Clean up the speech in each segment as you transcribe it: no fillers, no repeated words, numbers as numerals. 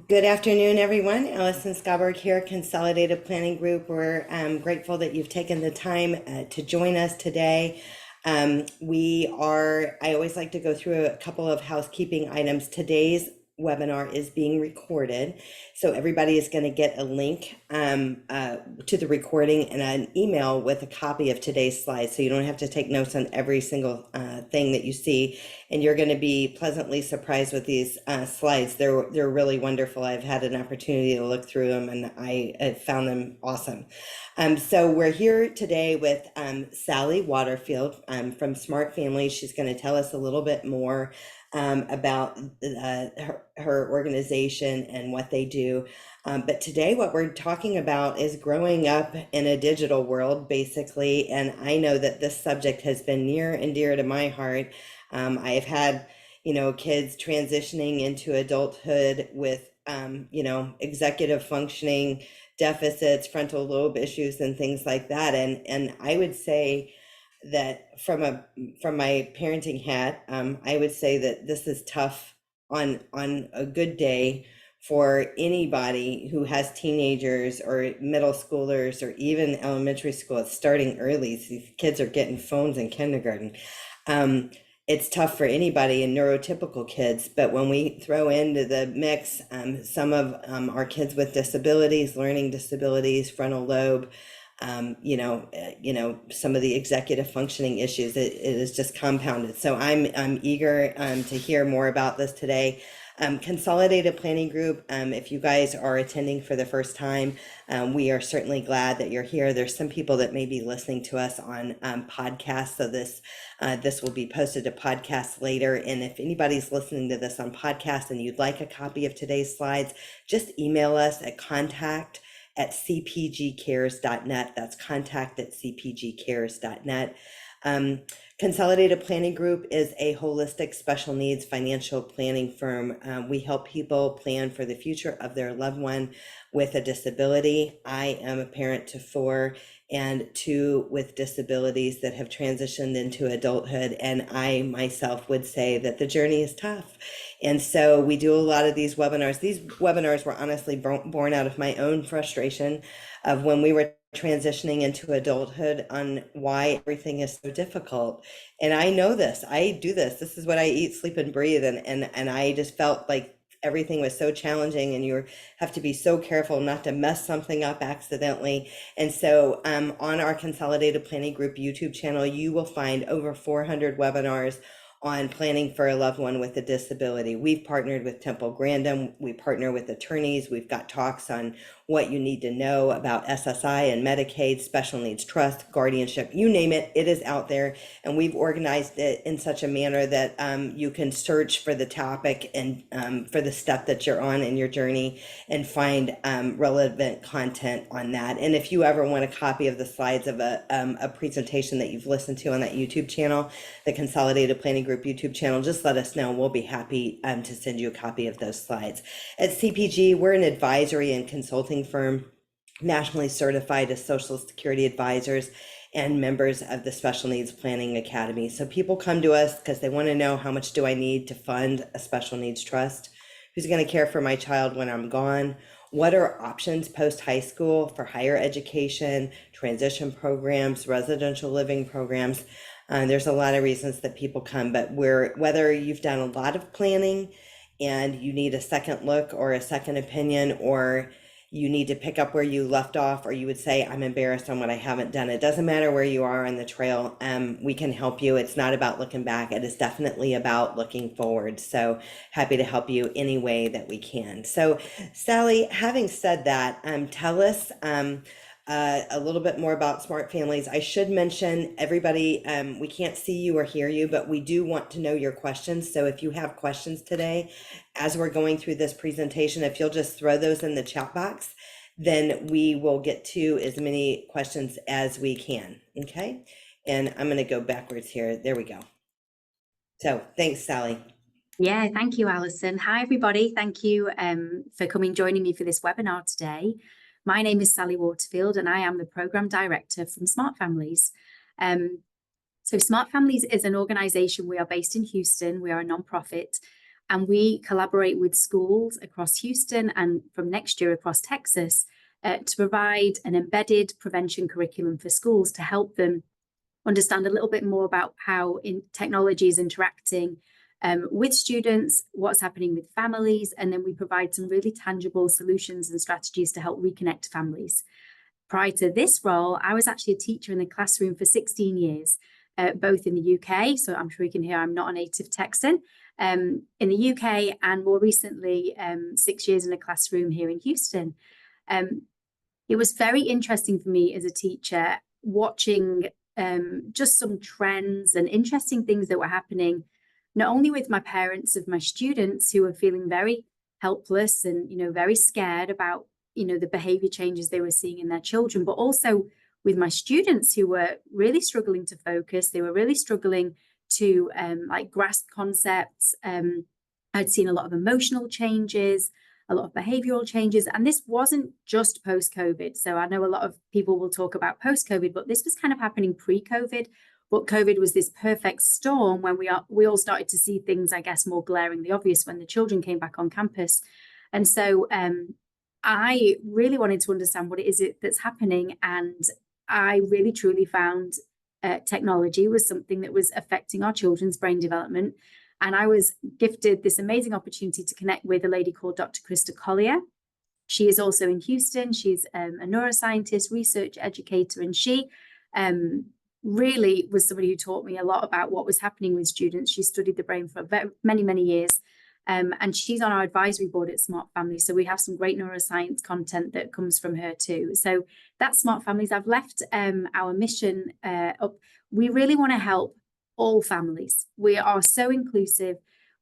Good afternoon, everyone. Allison Scoberg here, Consolidated Planning Group. We're grateful that you've taken the time to join us today. I always like to go through a couple of housekeeping items. Today's webinar is being recorded, so everybody is going to get a link to the recording and an email with a copy of today's slides, so you don't have to take notes on every single thing that you see, and you're going to be pleasantly surprised with these slides. They're really wonderful. I've had an opportunity to look through them, and I found them awesome. So we're here today with Sally Waterfield from Smart Families. She's going to tell us a little bit more about her organization and what they do. But today, what we're talking about is growing up in a digital world, basically. And I know that this subject has been near and dear to my heart. I have had, kids transitioning into adulthood with, executive functioning deficits, frontal lobe issues, and things like that. And I would say that from my parenting hat, I would say that this is tough on a good day for anybody who has teenagers or middle schoolers or even elementary school. It's starting early. These kids are getting phones in kindergarten. Um, it's tough for anybody and neurotypical kids, but when we throw into the mix some of our kids with disabilities, learning disabilities, frontal lobe, some of the executive functioning issues, it is just compounded. So I'm eager to hear more about this today. Consolidated Planning Group, if you guys are attending for the first time, we are certainly glad that you're here. There's some people that may be listening to us on podcasts, so this will be posted to podcasts later. And if anybody's listening to this on podcast and you'd like a copy of today's slides, just email us at contact@cpgcares.net. That's contact@cpgcares.net. Consolidated Planning Group is a holistic special needs financial planning firm. We help people plan for the future of their loved one with a disability. I am a parent to four and two with disabilities that have transitioned into adulthood, and I myself would say that the journey is tough. And so we do a lot of these webinars. These webinars were honestly born out of my own frustration of when we were transitioning into adulthood on why everything is so difficult. And I know this, I do this is what I eat, sleep, and breathe. And I just felt like everything was so challenging, and you have to be so careful not to mess something up accidentally. And so on our Consolidated Planning Group YouTube channel, you will find over 400 webinars on planning for a loved one with a disability. We've partnered with Temple Grandin. We partner with attorneys. We've got talks on what you need to know about SSI and Medicaid, special needs trust, guardianship, you name it, it is out there. And we've organized it in such a manner that you can search for the topic and for the step that you're on in your journey and find relevant content on that. And if you ever want a copy of the slides of a presentation that you've listened to on that YouTube channel, the Consolidated Planning Group YouTube channel, just let us know. We'll be happy to send you a copy of those slides. At CPG, we're an advisory and consulting firm, nationally certified as Social Security advisors and members of the Special Needs Planning Academy. So people come to us because they want to know, how much do I need to fund a special needs trust? Who's going to care for my child when I'm gone? What are options post high school for higher education, transition programs, residential living programs? There's a lot of reasons that people come, but whether you've done a lot of planning and you need a second look or a second opinion, or you need to pick up where you left off, or you would say, I'm embarrassed on what I haven't done. It doesn't matter where you are on the trail. We can help you. It's not about looking back. It is definitely about looking forward. So happy to help you any way that we can. So Sally, having said that, tell us a little bit more about Smart Families. I should mention, everybody, we can't see you or hear you, but we do want to know your questions. So if you have questions today, as we're going through this presentation, if you'll just throw those in the chat box, then we will get to as many questions as we can. Okay. And I'm going to go backwards here. There we go. So thanks, Sally. Yeah, thank you, Alison. Hi, everybody. Thank you for joining me for this webinar today. My name is Sally Waterfield, and I am the Programme Director from Smart Families. So Smart Families is an organisation. We are based in Houston. We are a non-profit. And we collaborate with schools across Houston and from next year across Texas to provide an embedded prevention curriculum for schools to help them understand a little bit more about how technology is interacting with students, what's happening with families, and then we provide some really tangible solutions and strategies to help reconnect families. Prior to this role, I was actually a teacher in the classroom for 16 years, both in the UK, so I'm sure you can hear I'm not a native Texan, in the UK, and more recently, 6 years in a classroom here in Houston. It was very interesting for me as a teacher watching just some trends and interesting things that were happening, not only with my parents of my students who were feeling very helpless and, very scared about, the behavior changes they were seeing in their children, but also with my students who were really struggling to focus. They were really struggling to grasp concepts. I'd seen a lot of emotional changes, a lot of behavioral changes. And this wasn't just post-COVID. So I know a lot of people will talk about post-COVID, but this was kind of happening pre-COVID. But COVID was this perfect storm when we all started to see things, I guess, more glaringly obvious when the children came back on campus. And so I really wanted to understand what it is that's happening. And I really, truly found technology was something that was affecting our children's brain development. And I was gifted this amazing opportunity to connect with a lady called Dr. Krista Collier. She is also in Houston. She's a neuroscientist, research educator, and she really was somebody who taught me a lot about what was happening with students. She studied the brain for many, many years. And she's on our advisory board at Smart Families. So we have some great neuroscience content that comes from her too. So that's Smart Families. I've left our mission up. We really want to help all families. We are so inclusive.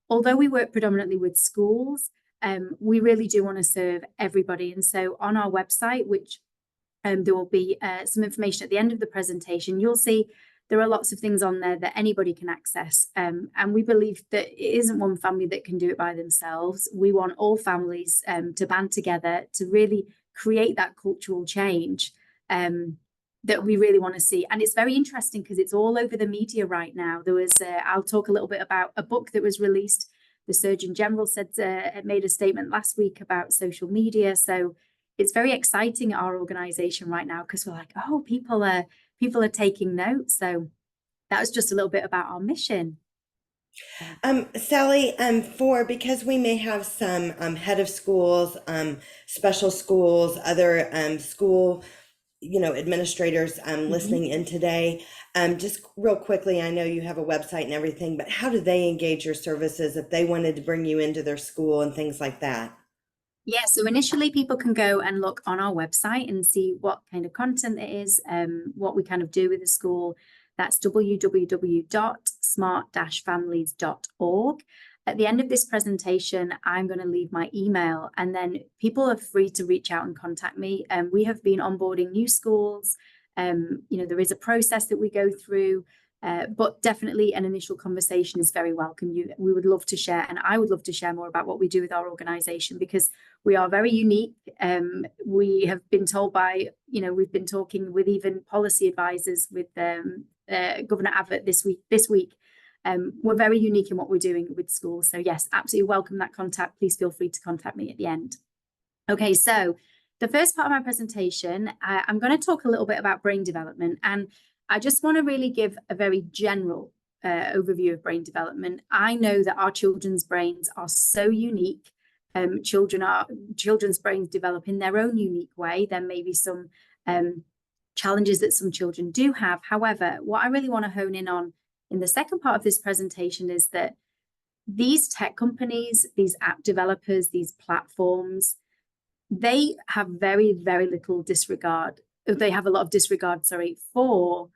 Although we work predominantly with schools, we really do want to serve everybody. And so on our website, which there will be some information at the end of the presentation, you'll see there are lots of things on there that anybody can access. And we believe that it isn't one family that can do it by themselves. We want all families to band together to really create that cultural change that we really want to see. And it's very interesting because it's all over the media right now. There was, I'll talk a little bit about a book that was released. The Surgeon General said, made a statement last week about social media. So it's very exciting at our organization right now because we're like, oh, people are taking notes. So that was just a little bit about our mission. Sally, because we may have some head of schools, special schools, other school, administrators listening in today. Just real quickly, I know you have a website and everything, but how do they engage your services if they wanted to bring you into their school and things like that? Yeah, so initially people can go and look on our website and see what kind of content it is, what we kind of do with the school. That's www.smart-families.org. At the end of this presentation, I'm going to leave my email, and then people are free to reach out and contact me. We have been onboarding new schools. There is a process that we go through, but definitely an initial conversation is very welcome. We would love to share, and I would love to share more about what we do with our organization because we are very unique. We have been told by, we've been talking with even policy advisors with Governor Abbott this week. We're very unique in what we're doing with schools. So yes, absolutely welcome that contact. Please feel free to contact me at the end. Okay, so the first part of my presentation, I'm going to talk a little bit about brain development. And I just want to really give a very general overview of brain development. I know that our children's brains are so unique. Children's brains develop in their own unique way. There may be some challenges that some children do have. However, what I really want to hone in on in the second part of this presentation is that these tech companies, these app developers, these platforms, they have very, very little disregard. They have a lot of disregard, for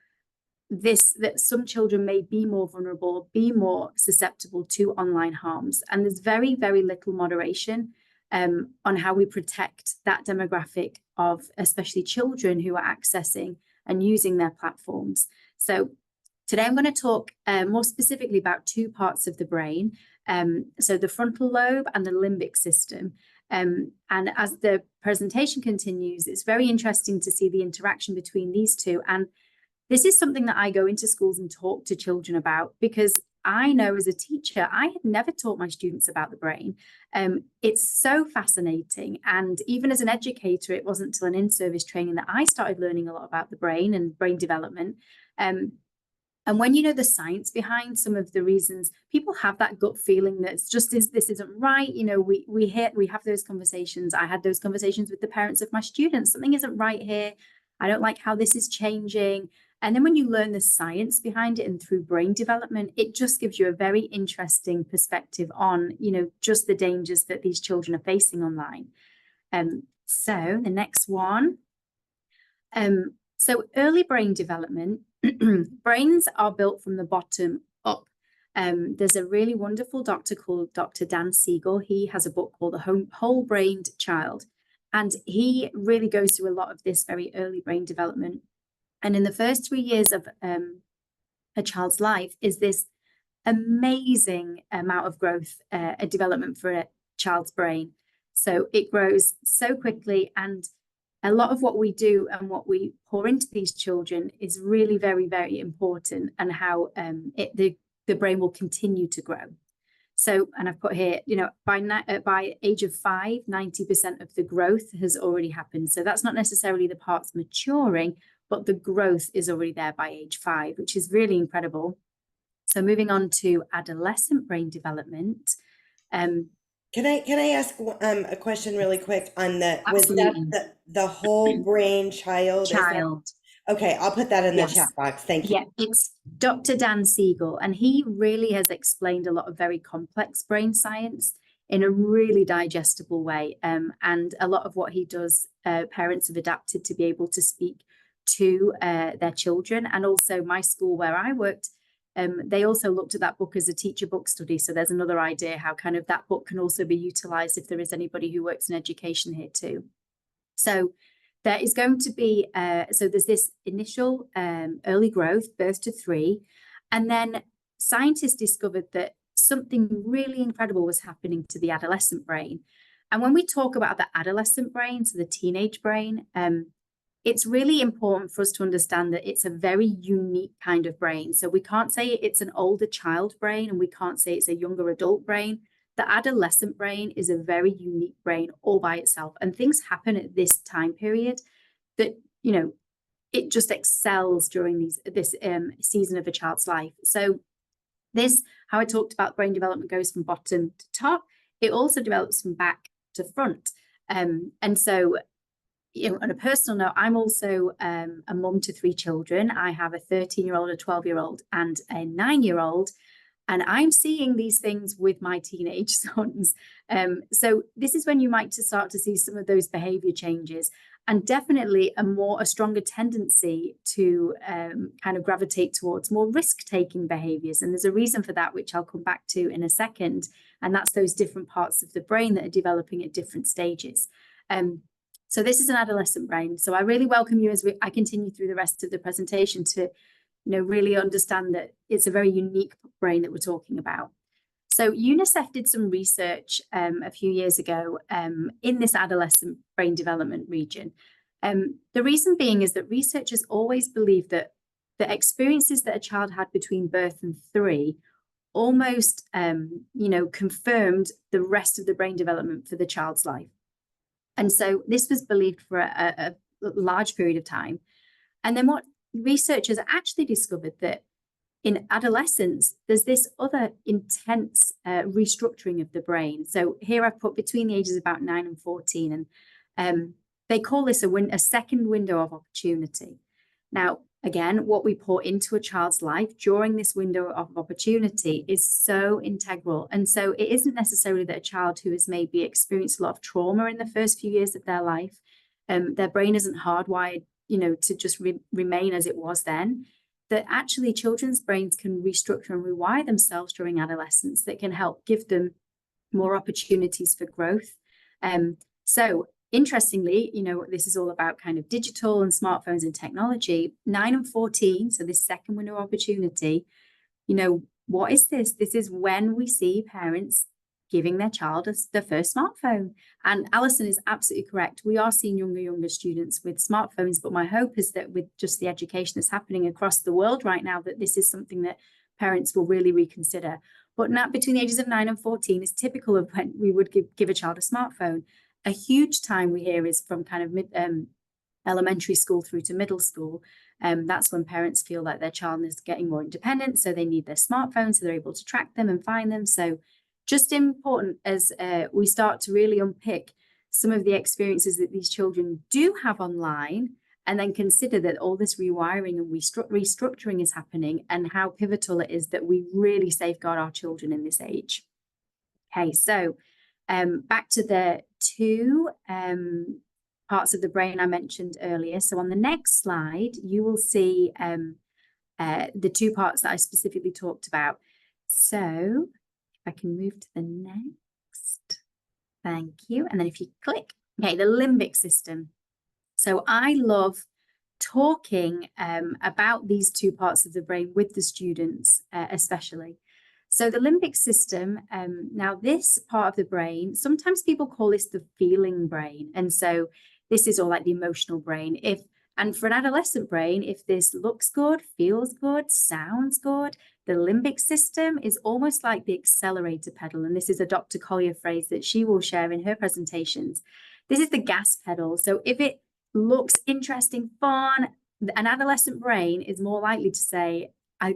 this, that some children may be more vulnerable, be more susceptible to online harms. And there's very, very little moderation on how we protect that demographic of especially children who are accessing and using their platforms. So today I'm going to talk more specifically about two parts of the brain. So the frontal lobe and the limbic system. And as the presentation continues, it's very interesting to see the interaction between these two. And this is something that I go into schools and talk to children about because I know as a teacher, I had never taught my students about the brain. It's so fascinating. And even as an educator, it wasn't until an in-service training that I started learning a lot about the brain and brain development. And when you know the science behind some of the reasons, people have that gut feeling that this isn't right. You know, we have those conversations. I had those conversations with the parents of my students. Something isn't right here. I don't like how this is changing. And then when you learn the science behind it and through brain development, it just gives you a very interesting perspective on, you know, just the dangers that these children are facing online. So the next one. So early brain development, brains are built from the bottom up. There's a really wonderful doctor called Dr. Dan Siegel. He has a book called The Whole-Brained Child, and he really goes through a lot of this very early brain development. And in the first 3 years of a child's life is this amazing amount of growth, a development for a child's brain. So it grows so quickly, and a lot of what we do and what we pour into these children is really very, very important, and how the brain will continue to grow. So, and I've put here, you know, by age of 5, 90% of the growth has already happened. So that's not necessarily the parts maturing, but the growth is already there by age 5, which is really incredible. So moving on to adolescent brain development. Can I ask a question really quick on was Absolutely. that the whole brain child? Okay, I'll put that in the chat box. Thank you. Yeah, it's Dr. Dan Siegel, and he really has explained a lot of very complex brain science in a really digestible way. And a lot of what he does, parents have adapted to be able to speak to their children. And also my school where I worked, they also looked at that book as a teacher book study. So there's another idea how kind of that book can also be utilized if there is anybody who works in education here too. So there is going to be, so there's this initial early growth, birth to 3, and then scientists discovered that something really incredible was happening to the adolescent brain. And when we talk about the adolescent brain, so the teenage brain, it's really important for us to understand that it's a very unique kind of brain. So we can't say it's an older child brain, and we can't say it's a younger adult brain. The adolescent brain is a very unique brain all by itself, and things happen at this time period that, you know, it just excels during this season of a child's life. So this, how I talked about brain development goes from bottom to top. It also develops from back to front. And so, you know, on a personal note, I'm also a mum to 3 children. I have a 13-year-old, a 12-year-old, and a 9-year-old. And I'm seeing these things with my teenage sons. So this is when you might start to see some of those behavior changes, and definitely a stronger tendency to kind of gravitate towards more risk-taking behaviors. And there's a reason for that, which I'll come back to in a second. And that's those different parts of the brain that are developing at different stages. So this is an adolescent brain. So I really welcome you as I continue through the rest of the presentation to, you know, really understand that it's a very unique brain that we're talking about. So UNICEF did some research a few years ago in this adolescent brain development region. The reason being is that researchers always believed that the experiences that a child had between birth and 3 almost, you know, confirmed the rest of the brain development for the child's life. And so this was believed for a large period of time. And then what researchers actually discovered that in adolescence, there's this other intense restructuring of the brain. So here I've put between the ages of about 9 and 14, and they call this a second window of opportunity. Now, again, what we pour into a child's life during this window of opportunity is so integral. And so it isn't necessarily that a child who has maybe experienced a lot of trauma in the first few years of their life, their brain isn't hardwired, you know, to just remain as it was then, that actually children's brains can restructure and rewire themselves during adolescence that can help give them more opportunities for growth. So interestingly, you know, this is all about kind of digital and smartphones and technology. 9 and 14, so this second window of opportunity, you know, what is this? This is when we see parents giving their child the first smartphone. And Alison is absolutely correct. We are seeing younger students with smartphones, but my hope is that with just the education that's happening across the world right now, that this is something that parents will really reconsider. But now between the ages of 9 and 14 is typical of when we would give a child a smartphone. A huge time we hear is from kind of elementary school through to middle school. That's when parents feel like their child is getting more independent, so they need their smartphone so they're able to track them and find them. So just important as we start to really unpick some of the experiences that these children do have online, and then consider that all this rewiring and restructuring is happening, and how pivotal it is that we really safeguard our children in this age. Okay, so back to the two parts of the brain I mentioned earlier. So on the next slide, you will see the two parts that I specifically talked about. So if I can move to the next, thank you. And then if you click, okay, the limbic system. So I love talking about these two parts of the brain with the students, especially. So the limbic system, now this part of the brain, sometimes people call this the feeling brain. And so this is all like the emotional brain. And for an adolescent brain, if this looks good, feels good, sounds good, the limbic system is almost like the accelerator pedal. And this is a Dr. Collier phrase that she will share in her presentations. This is the gas pedal. So if it looks interesting, fun, an adolescent brain is more likely to say,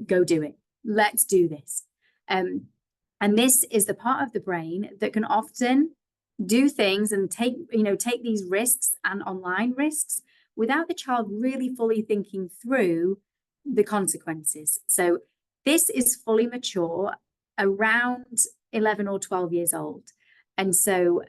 go do it. Let's do this. And this is the part of the brain that can often do things and take these risks and online risks without the child really fully thinking through the consequences. So this is fully mature around 11 or 12 years old. And so,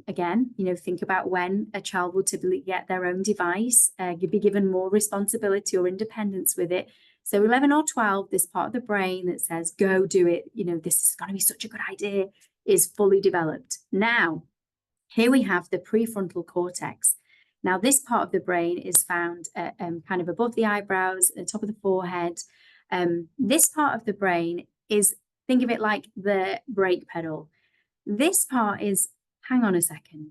again, think about when a child will typically get their own device, be given more responsibility or independence with it. So 11 or 12, this part of the brain that says, go do it, this is going to be such a good idea, is fully developed. Now, here we have the prefrontal cortex. Now, this part of the brain is found kind of above the eyebrows, at the top of the forehead. This part of the brain is, think of it like the brake pedal. This part is, hang on a second,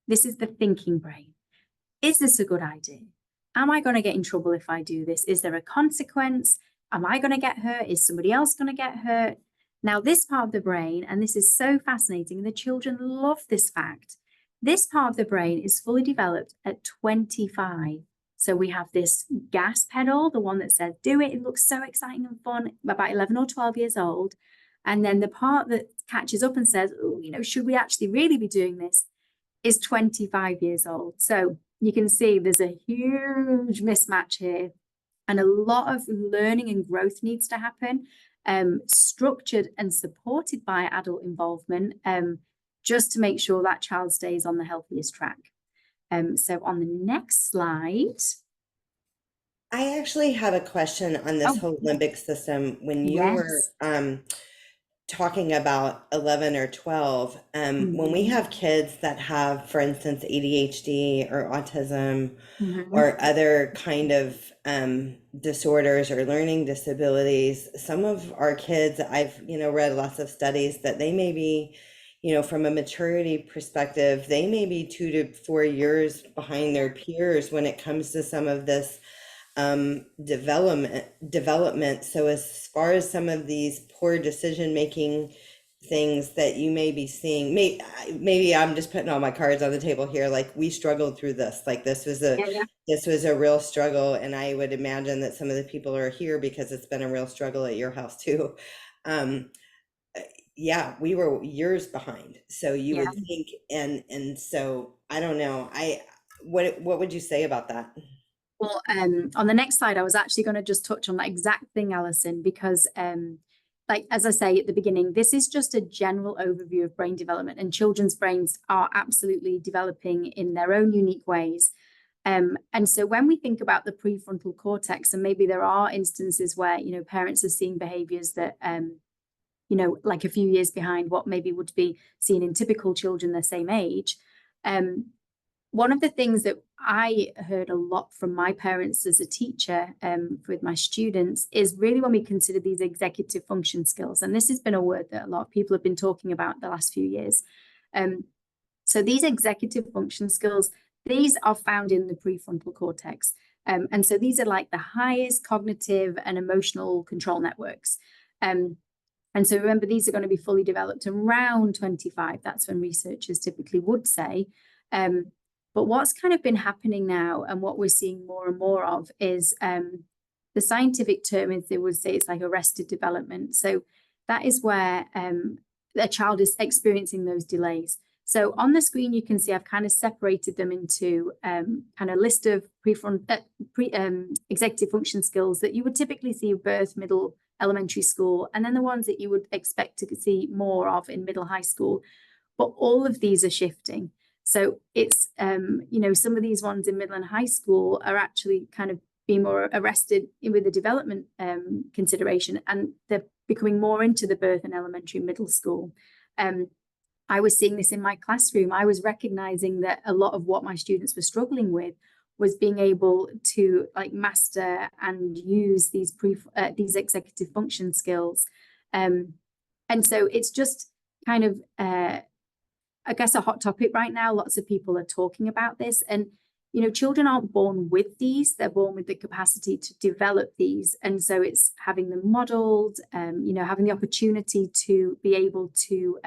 this is the thinking brain. Is this a good idea? Am I going to get in trouble if I do this? Is there a consequence? Am I going to get hurt? Is somebody else going to get hurt? Now, this part of the brain, and this is so fascinating, and the children love this fact, this part of the brain is fully developed at 25. So we have this gas pedal, the one that says, do it. It looks so exciting and fun, about 11 or 12 years old. And then the part that catches up and says, oh, should we actually really be doing this, is 25 years old. So you can see there's a huge mismatch here, and a lot of learning and growth needs to happen, structured and supported by adult involvement, just to make sure that child stays on the healthiest track. So on the next slide. I actually have a question on this whole limbic system. When you were talking about 11 or 12, when we have kids that have, for instance, ADHD or autism or other kind of disorders or learning disabilities, some of our kids, I've, read lots of studies that they may be, from a maturity perspective, they may be 2 to 4 years behind their peers when it comes to some of this development. So as far as some of these poor decision-making things that you may be seeing, maybe I'm just putting all my cards on the table here, like we struggled through this, like this was a real struggle, and I would imagine that some of the people are here because it's been a real struggle at your house too. Yeah, we were years behind, so you would think, and so I don't know, what would you say about that? Well, on the next slide, I was actually going to just touch on that exact thing, Alison, because like, as I say at the beginning, this is just a general overview of brain development, and children's brains are absolutely developing in their own unique ways. And so when we think about the prefrontal cortex, and maybe there are instances where, parents are seeing behaviors that, like a few years behind what maybe would be seen in typical children their same age. One of the things that I heard a lot from my parents as a teacher with my students is really when we consider these executive function skills. And this has been a word that a lot of people have been talking about the last few years. So these executive function skills, these are found in the prefrontal cortex. And so these are like the highest cognitive and emotional control networks. And so remember, these are going to be fully developed around 25. That's when researchers typically would say. But what's kind of been happening now, and what we're seeing more and more of, is the scientific term is, they would say, it's like arrested development. So that is where a child is experiencing those delays. So on the screen, you can see I've kind of separated them into kind of list of executive function skills that you would typically see in birth, middle, elementary school, and then the ones that you would expect to see more of in middle, high school. But all of these are shifting. So it's, some of these ones in middle and high school are actually kind of being more arrested with the development consideration, and they're becoming more into the birth and elementary middle school. I was seeing this in my classroom. I was recognizing that a lot of what my students were struggling with was being able to like master and use these executive function skills. And so it's just kind of, I guess, a hot topic right now. Lots of people are talking about this, and children aren't born with these, they're born with the capacity to develop these. And so it's having them modeled, having the opportunity to be able to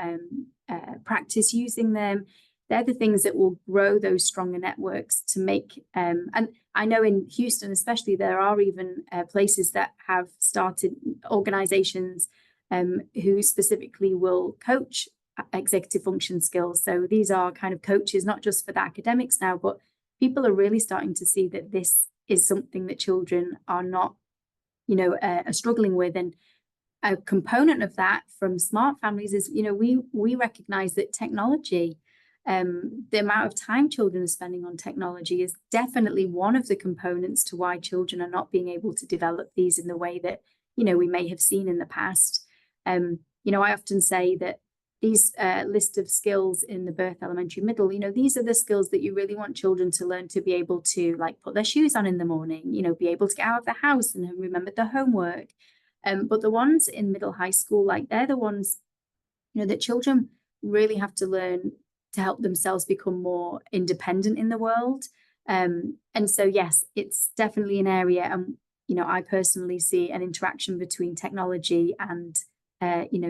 practice using them. They're the things that will grow those stronger networks to make, and I know in Houston especially, there are even places that have started organizations who specifically will coach executive function skills. So these are kind of coaches, not just for the academics now, but people are really starting to see that this is something that children are not, are struggling with. And a component of that from smart families is, we recognize that technology, the amount of time children are spending on technology is definitely one of the components to why children are not being able to develop these in the way that, we may have seen in the past. I often say that these list of skills in the birth, elementary, middle, these are the skills that you really want children to learn to be able to like put their shoes on in the morning, be able to get out of the house and remember the homework. But the ones in middle, high school, like they're the ones, that children really have to learn to help themselves become more independent in the world. And so, yes, it's definitely an area. And, I personally see an interaction between technology and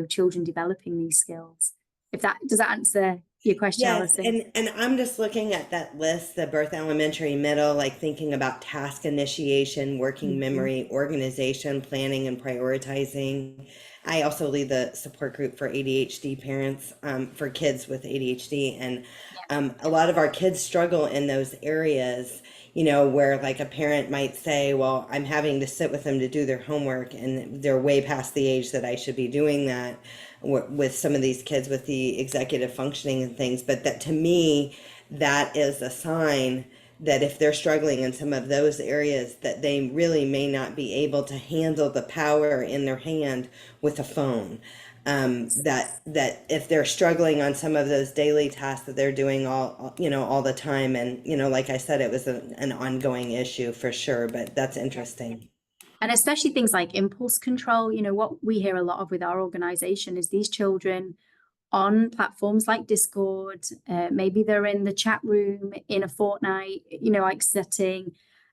children developing these skills. Does that answer your question, Yes, Alison? and I'm just looking at that list, the birth, elementary, middle, like thinking about task initiation, working Mhm. memory, organization, planning, and prioritizing. I also lead the support group for ADHD parents, for kids with ADHD, and a lot of our kids struggle in those areas, where like a parent might say, well, I'm having to sit with them to do their homework, and they're way past the age that I should be doing that with some of these kids with the executive functioning and things. But that, to me, that is a sign that if they're struggling in some of those areas, that they really may not be able to handle the power in their hand with a phone. That if they're struggling on some of those daily tasks that they're doing all the time, and like I said, it was an ongoing issue for sure. But that's interesting. And especially things like impulse control. What we hear a lot of with our organization is these children on platforms like Discord, maybe they're in the chat room in a Fortnite, like setting.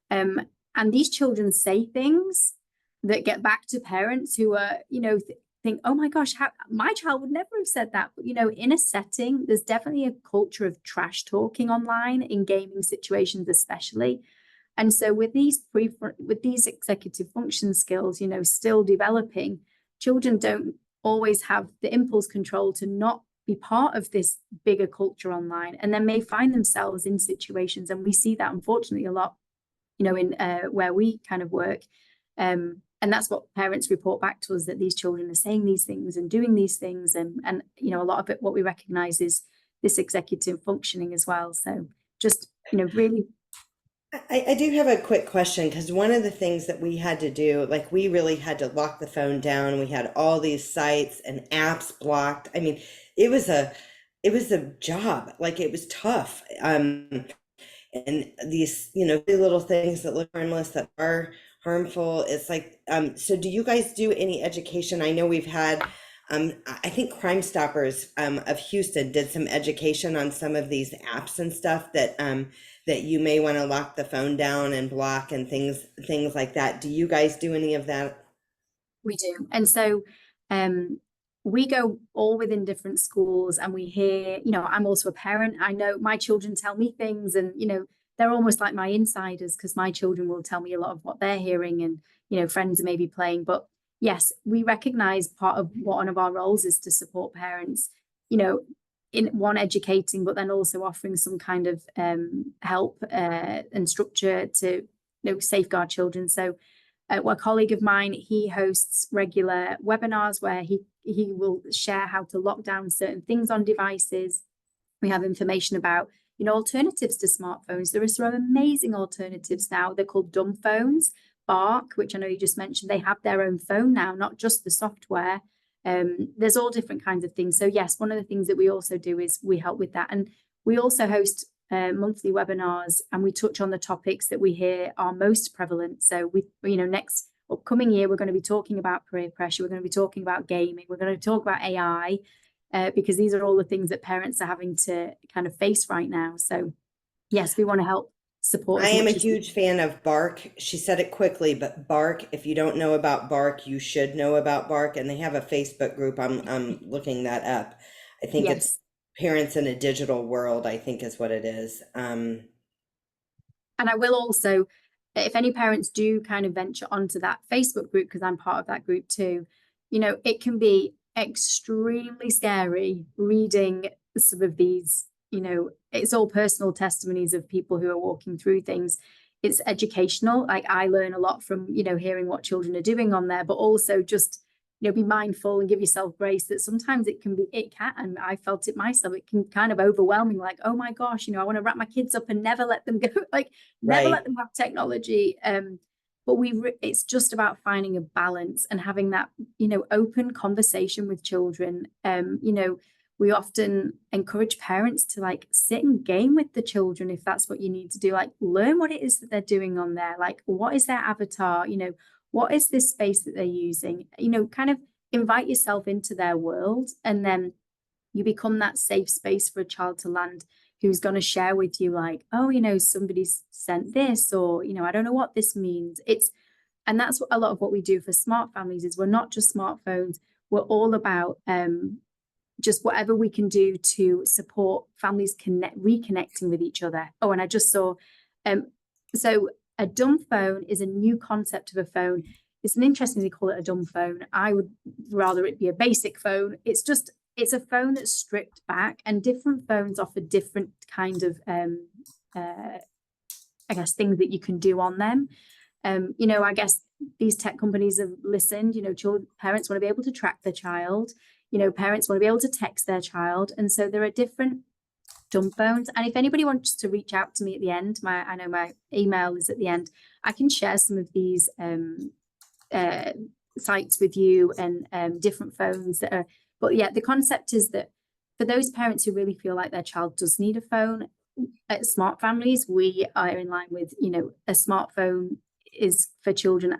And these children say things that get back to parents who are, think, oh my gosh, my child would never have said that. But, in a setting, there's definitely a culture of trash talking online in gaming situations, especially. And so with these executive function skills, still developing, children don't always have the impulse control to not be part of this bigger culture online, and then may find themselves in situations, and we see that unfortunately a lot, in where we kind of work. And that's what parents report back to us, that these children are saying these things and doing these things. And a lot of it, what we recognize is this executive functioning as well. So just, really. I do have a quick question, because one of the things that we had to do, like we really had to lock the phone down. We had all these sites and apps blocked. I mean, it was a job. Like, it was tough. And these, little things that look harmless that are harmful. It's like, so do you guys do any education? I know we've had, I think Crime Stoppers of Houston did some education on some of these apps and stuff that that you may want to lock the phone down and block and things like that. Do you guys do any of that? We do. And so we go all within different schools, and we hear, I'm also a parent. I know my children tell me things, and, they're almost like my insiders, because my children will tell me a lot of what they're hearing, and, friends are maybe playing. But yes, we recognize part of one of our roles is to support parents, in one, educating, but then also offering some kind of help and structure to, safeguard children. So a colleague of mine, he hosts regular webinars where he will share how to lock down certain things on devices. We have information about, alternatives to smartphones. There are some amazing alternatives now. They're called dumb phones. Bark, which I know you just mentioned, they have their own phone now, not just the software. There's all different kinds of things. So yes, one of the things that we also do is we help with that. And we also host monthly webinars, and we touch on the topics that we hear are most prevalent. So next upcoming year, we're going to be talking about peer pressure. We're going to be talking about gaming. We're going to talk about AI, because these are all the things that parents are having to kind of face right now. So yes, we want to help support. I am a huge fan of Bark. She said it quickly, but Bark, if you don't know about Bark, you should know about Bark. And they have a Facebook group. I'm looking that up. I think it's Parents in a Digital World, I think is what it is. And I will also, if any parents do kind of venture onto that Facebook group, because I'm part of that group too, it can be extremely scary reading some of these, it's all personal testimonies of people who are walking through things. It's educational. Like, I learn a lot from, hearing what children are doing on there, but also just, be mindful and give yourself grace that sometimes and I felt it myself, it can kind of overwhelming, like, oh my gosh, I want to wrap my kids up and never let them go, like never let them have technology. But it's just about finding a balance and having that, open conversation with children. We often encourage parents to like sit and game with the children if that's what you need to do, like learn what it is that they're doing on there, like what is their avatar, what is this space that they're using, kind of invite yourself into their world, and then you become that safe space for a child to land, who's going to share with you like, oh, somebody's sent this, or, I don't know what this means. And that's what a lot of what we do for smart families is, we're not just smartphones, we're all about just whatever we can do to support families reconnecting with each other. Oh, and I just saw, so a dumb phone is a new concept of a phone. It's an interesting they call it a dumb phone. I would rather it be a basic phone. It's a phone that's stripped back, and different phones offer different kind of, I guess, things that you can do on them. I guess these tech companies have listened, parents want to be able to track their child, parents want to be able to text their child. And so there are different dumb phones. And if anybody wants to reach out to me at the end, I know my email is at the end, I can share some of these sites with you, and different phones that are, but yeah, the concept is that for those parents who really feel like their child does need a phone, at Smart Families, we are in line with, a smartphone is for children,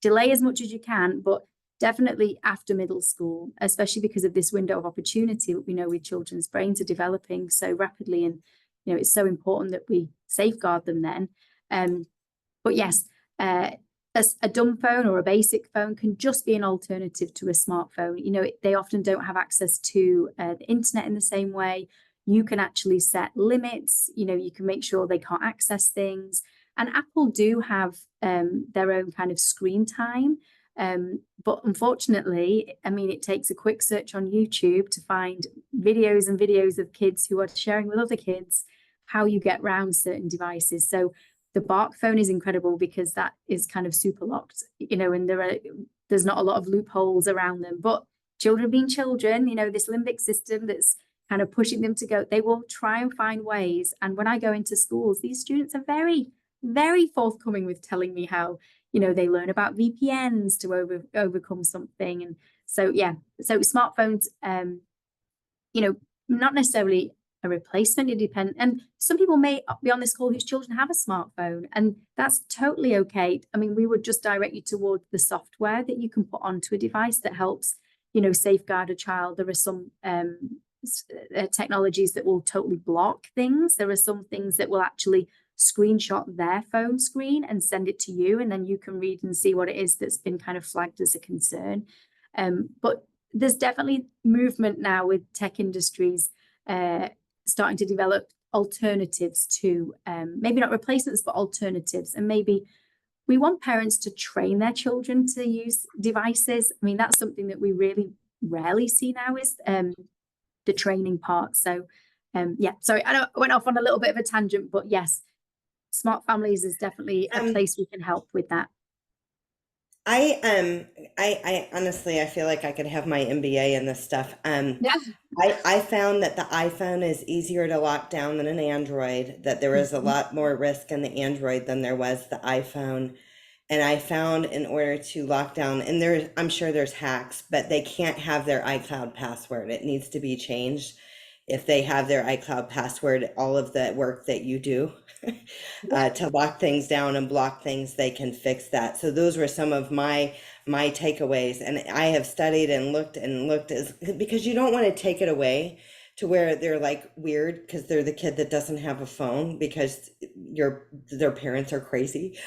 delay as much as you can, but definitely after middle school, especially because of this window of opportunity that we know with children's brains are developing so rapidly. And, it's so important that we safeguard them then. But yes, a dumb phone or a basic phone can just be an alternative to a smartphone. They often don't have access to the internet in the same way. You can actually set limits, you can make sure they can't access things. And Apple do have their own kind of screen time. But unfortunately, it takes a quick search on YouTube to find videos and videos of kids who are sharing with other kids how you get around certain devices. So the Bark phone is incredible because that is kind of super locked, and there's not a lot of loopholes around them. But children being children, this limbic system that's kind of pushing them to go, they will try and find ways. And when I go into schools, these students are very, very forthcoming with telling me how, they learn about VPNs to overcome something. And so, yeah, so smartphones, not necessarily a replacement, it depends. And some people may be on this call whose children have a smartphone, and that's totally okay. We would just direct you towards the software that you can put onto a device that helps, safeguard a child. There are some technologies that will totally block things. There are some things that will actually screenshot their phone screen and send it to you, and then you can read and see what it is that's been kind of flagged as a concern. But there's definitely movement now with tech industries starting to develop alternatives to maybe not replacements, but alternatives. And maybe we want parents to train their children to use devices. I mean, that's something that we really rarely see now, is the training part. So yeah, sorry, I went off on a little bit of a tangent, but yes, Smart Families is definitely a place we can help with that. I honestly, I feel like I could have my MBA in this stuff. Yeah. I found that the iPhone is easier to lock down than an Android, that there is a lot more risk in the Android than there was the iPhone. And I found in order to lock down, and I'm sure there's hacks, but they can't have their iCloud password. It needs to be changed. If they have their iCloud password, all of the work that you do to lock things down and block things, they can fix that. So those were some of my takeaways. And I have studied and looked because you don't want to take it away to where they're like weird because they're the kid that doesn't have a phone because their parents are crazy.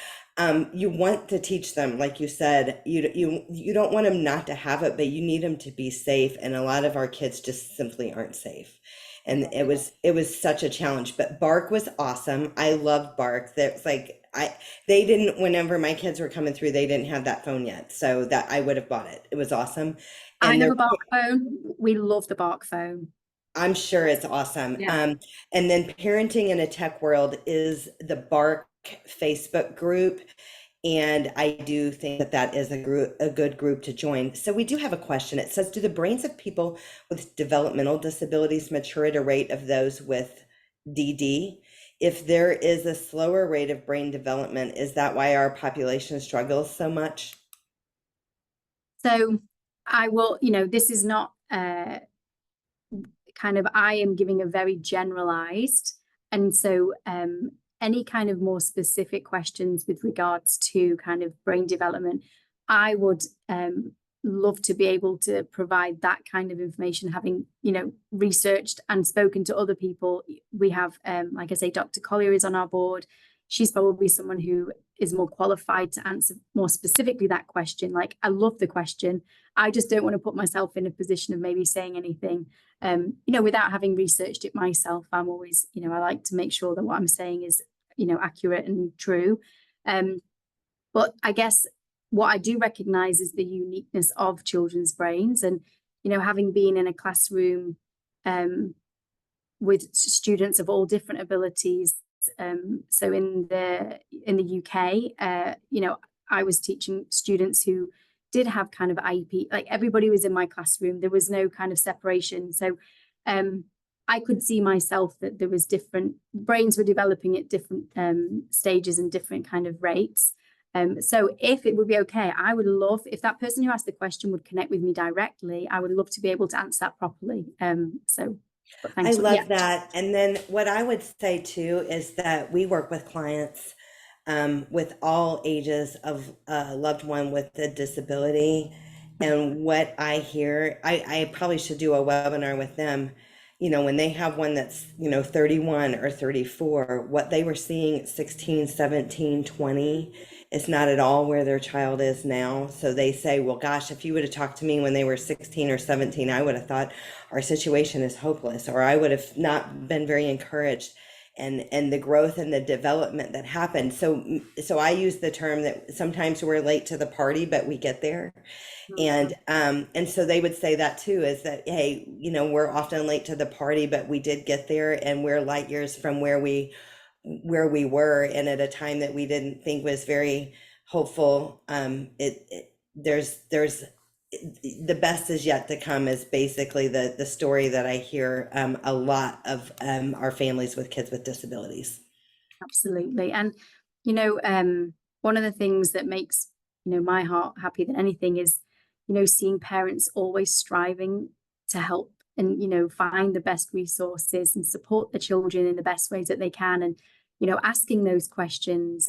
You want to teach them, like you said, you don't want them not to have it, but you need them to be safe. And a lot of our kids just simply aren't safe. And it was such a challenge, but Bark was awesome. I loved Bark. That's like, whenever my kids were coming through, they didn't have that phone yet. So that I would have bought it. It was awesome. I And have a Bark phone. We love the Bark phone. I'm sure it's awesome. Yeah. And then Parenting in a Tech World is the Bark Facebook group. And I do think that that is a good group to join. So we do have a question. It says, do the brains of people with developmental disabilities mature at a rate of those with DD? If there is a slower rate of brain development, is that why our population struggles so much? So I will, this is not I am giving a very generalized. And so any kind of more specific questions with regards to kind of brain development, I would love to be able to provide that kind of information, having, researched and spoken to other people. We have, like I say, Dr. Collier is on our board. She's probably someone who is more qualified to answer more specifically that question. Like, I love the question. I just don't want to put myself in a position of maybe saying anything, without having researched it myself. I'm always, I like to make sure that what I'm saying is, accurate and true. But I guess what I do recognize is the uniqueness of children's brains. And, having been in a classroom with students of all different abilities. So in the UK, I was teaching students who did have kind of IEP, like everybody was in my classroom. There was no kind of separation. So I could see myself that there was different brains were developing at different stages and different kind of rates. So if it would be okay, I would love, if that person who asked the question would connect with me directly, I would love to be able to answer that properly. I love that. And then what I would say too is that we work with clients with all ages of a loved one with a disability. And what I hear, I probably should do a webinar with them, when they have one that's, 31 or 34, what they were seeing at 16, 17, 20 is not at all where their child is now. So they say, well, gosh, if you would have talked to me when they were 16 or 17, I would have thought our situation is hopeless, or I would have not been very encouraged. And the growth and the development that happened. So I use the term that sometimes we're late to the party, but we get there. And so they would say that too, is that, hey, we're often late to the party, but we did get there, and we're light years from where we were, and at a time that we didn't think was very hopeful. There's the best is yet to come is basically the story that I hear a lot of our families with kids with disabilities. Absolutely. And one of the things that makes my heart happy than anything is seeing parents always striving to help and find the best resources and support the children in the best ways that they can, and asking those questions.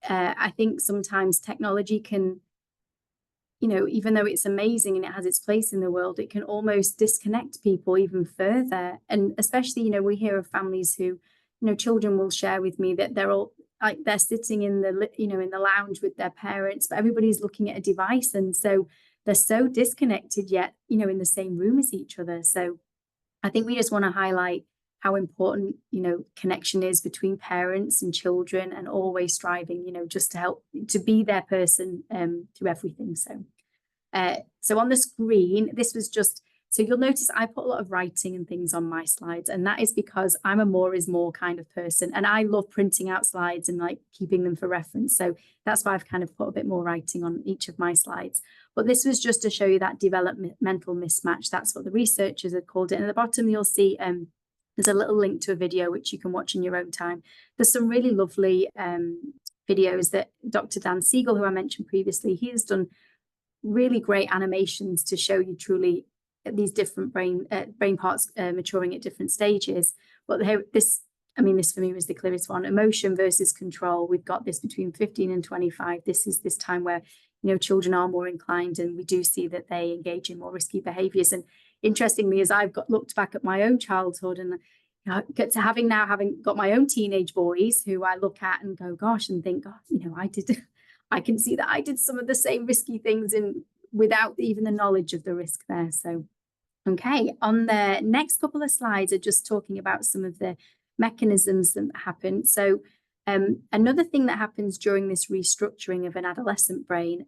I think sometimes technology can you know, even though it's amazing and it has its place in the world, it can almost disconnect people even further. And especially, you know, we hear of families who, you know, children will share with me that they're all like, they're sitting in the, you know, in the lounge with their parents, but everybody's looking at a device. And so they're so disconnected, yet, you know, in the same room as each other. So I think we just want to highlight how important, you know, connection is between parents and children, and always striving, you know, just to help to be their person through everything. So on the screen, this was just, so you'll notice I put a lot of writing and things on my slides, and that is because I'm a more is more kind of person, and I love printing out slides and like keeping them for reference. So that's why I've kind of put a bit more writing on each of my slides. But this was just to show you that developmental mismatch. That's what the researchers have called it. And at the bottom, you'll see there's a little link to a video which you can watch in your own time. There's some really lovely videos that Dr. Dan Siegel, who I mentioned previously, he has done really great animations to show you truly these different brain parts maturing at different stages. But this for me was the clearest one. Emotion versus control. We've got this between 15 and 25. This is this time where, you know, children are more inclined, and we do see that they engage in more risky behaviors. And interestingly, as I've looked back at my own childhood, and get to having got my own teenage boys who I look at and go, gosh, and think, God, you know, I can see that I did some of the same risky things without even the knowledge of the risk there. So, okay, on the next couple of slides are just talking about some of the mechanisms that happen. So another thing that happens during this restructuring of an adolescent brain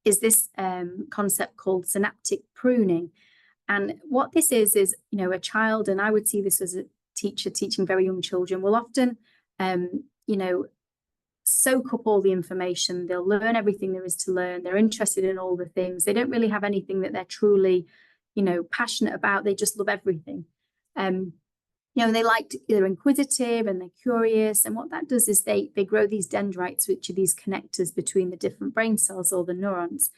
is this concept called synaptic pruning. And what this is, you know, a child, and I would see this as a teacher teaching very young children, will often, you know, soak up all the information. They'll learn everything there is to learn. They're interested in all the things. They don't really have anything that they're truly, you know, passionate about. They just love everything. You know, they're inquisitive and they're curious. And what that does is they grow these dendrites, which are these connectors between the different brain cells or the neurons.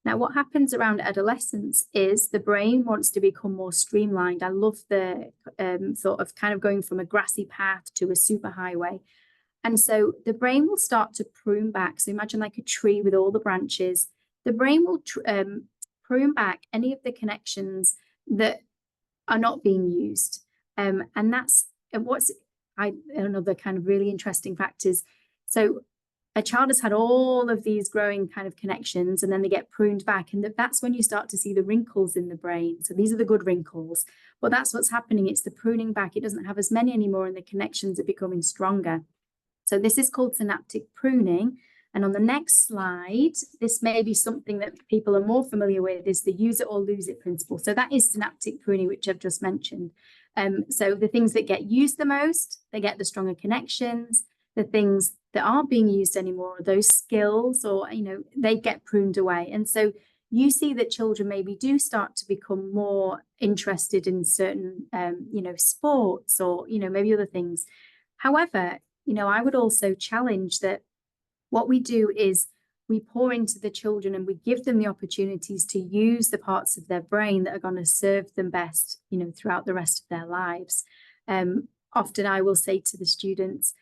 Now, what happens around adolescence is the brain wants to become more streamlined. I love the thought of kind of going from a grassy path to a superhighway. And so the brain will start to prune back. So imagine like a tree with all the branches. The brain will prune back any of the connections that are not being used. And that's another kind of really interesting fact is, so a child has had all of these growing kind of connections, and then they get pruned back. And that's when you start to see the wrinkles in the brain. So these are the good wrinkles, but that's what's happening. It's the pruning back. It doesn't have as many anymore, and the connections are becoming stronger. So this is called synaptic pruning. And on the next slide, this may be something that people are more familiar with, is the use it or lose it principle. So that is synaptic pruning, which I've just mentioned. So the things that get used the most, they get the stronger connections. The things that aren't being used anymore, those skills, or, you know, they get pruned away. And so you see that children maybe do start to become more interested in certain, you know, sports, or, you know, maybe other things. However, you know, I would also challenge that what we do is we pour into the children and we give them the opportunities to use the parts of their brain that are going to serve them best, you know, throughout the rest of their lives. Often I will say to the students,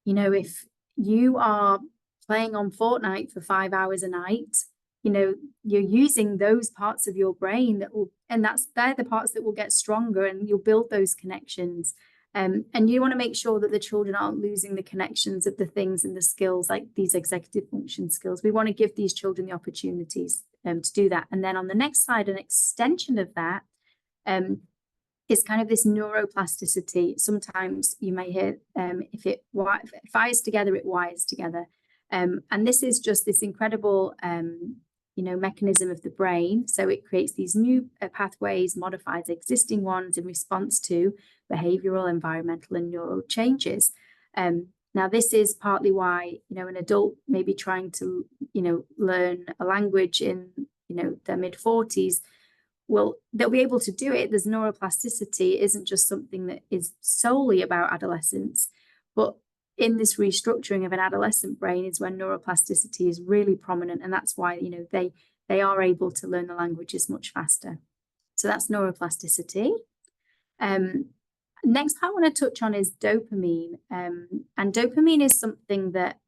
you know, if you are playing on Fortnite for 5 hours a night, you know, you're using those parts of your brain they're the parts that will get stronger, and you'll build those connections. And you want to make sure that the children aren't losing the connections of the things and the skills, like these executive function skills. We want to give these children the opportunities to do that. And then on the next slide, an extension of that is kind of this neuroplasticity. Sometimes you may hear if it fires together, it wires together. And this is just this incredible you know, mechanism of the brain. So it creates these new pathways, modifies existing ones in response to behavioral, environmental, and neural changes. Now, this is partly why, you know, an adult may be trying to, you know, learn a language in, you know, their mid-40s. Well, they'll be able to do it. There's neuroplasticity. It isn't just something that is solely about adolescence, but in this restructuring of an adolescent brain is when neuroplasticity is really prominent. And that's why, you know, they are able to learn the languages much faster. So that's neuroplasticity. Next part I want to touch on is dopamine. And dopamine is something that,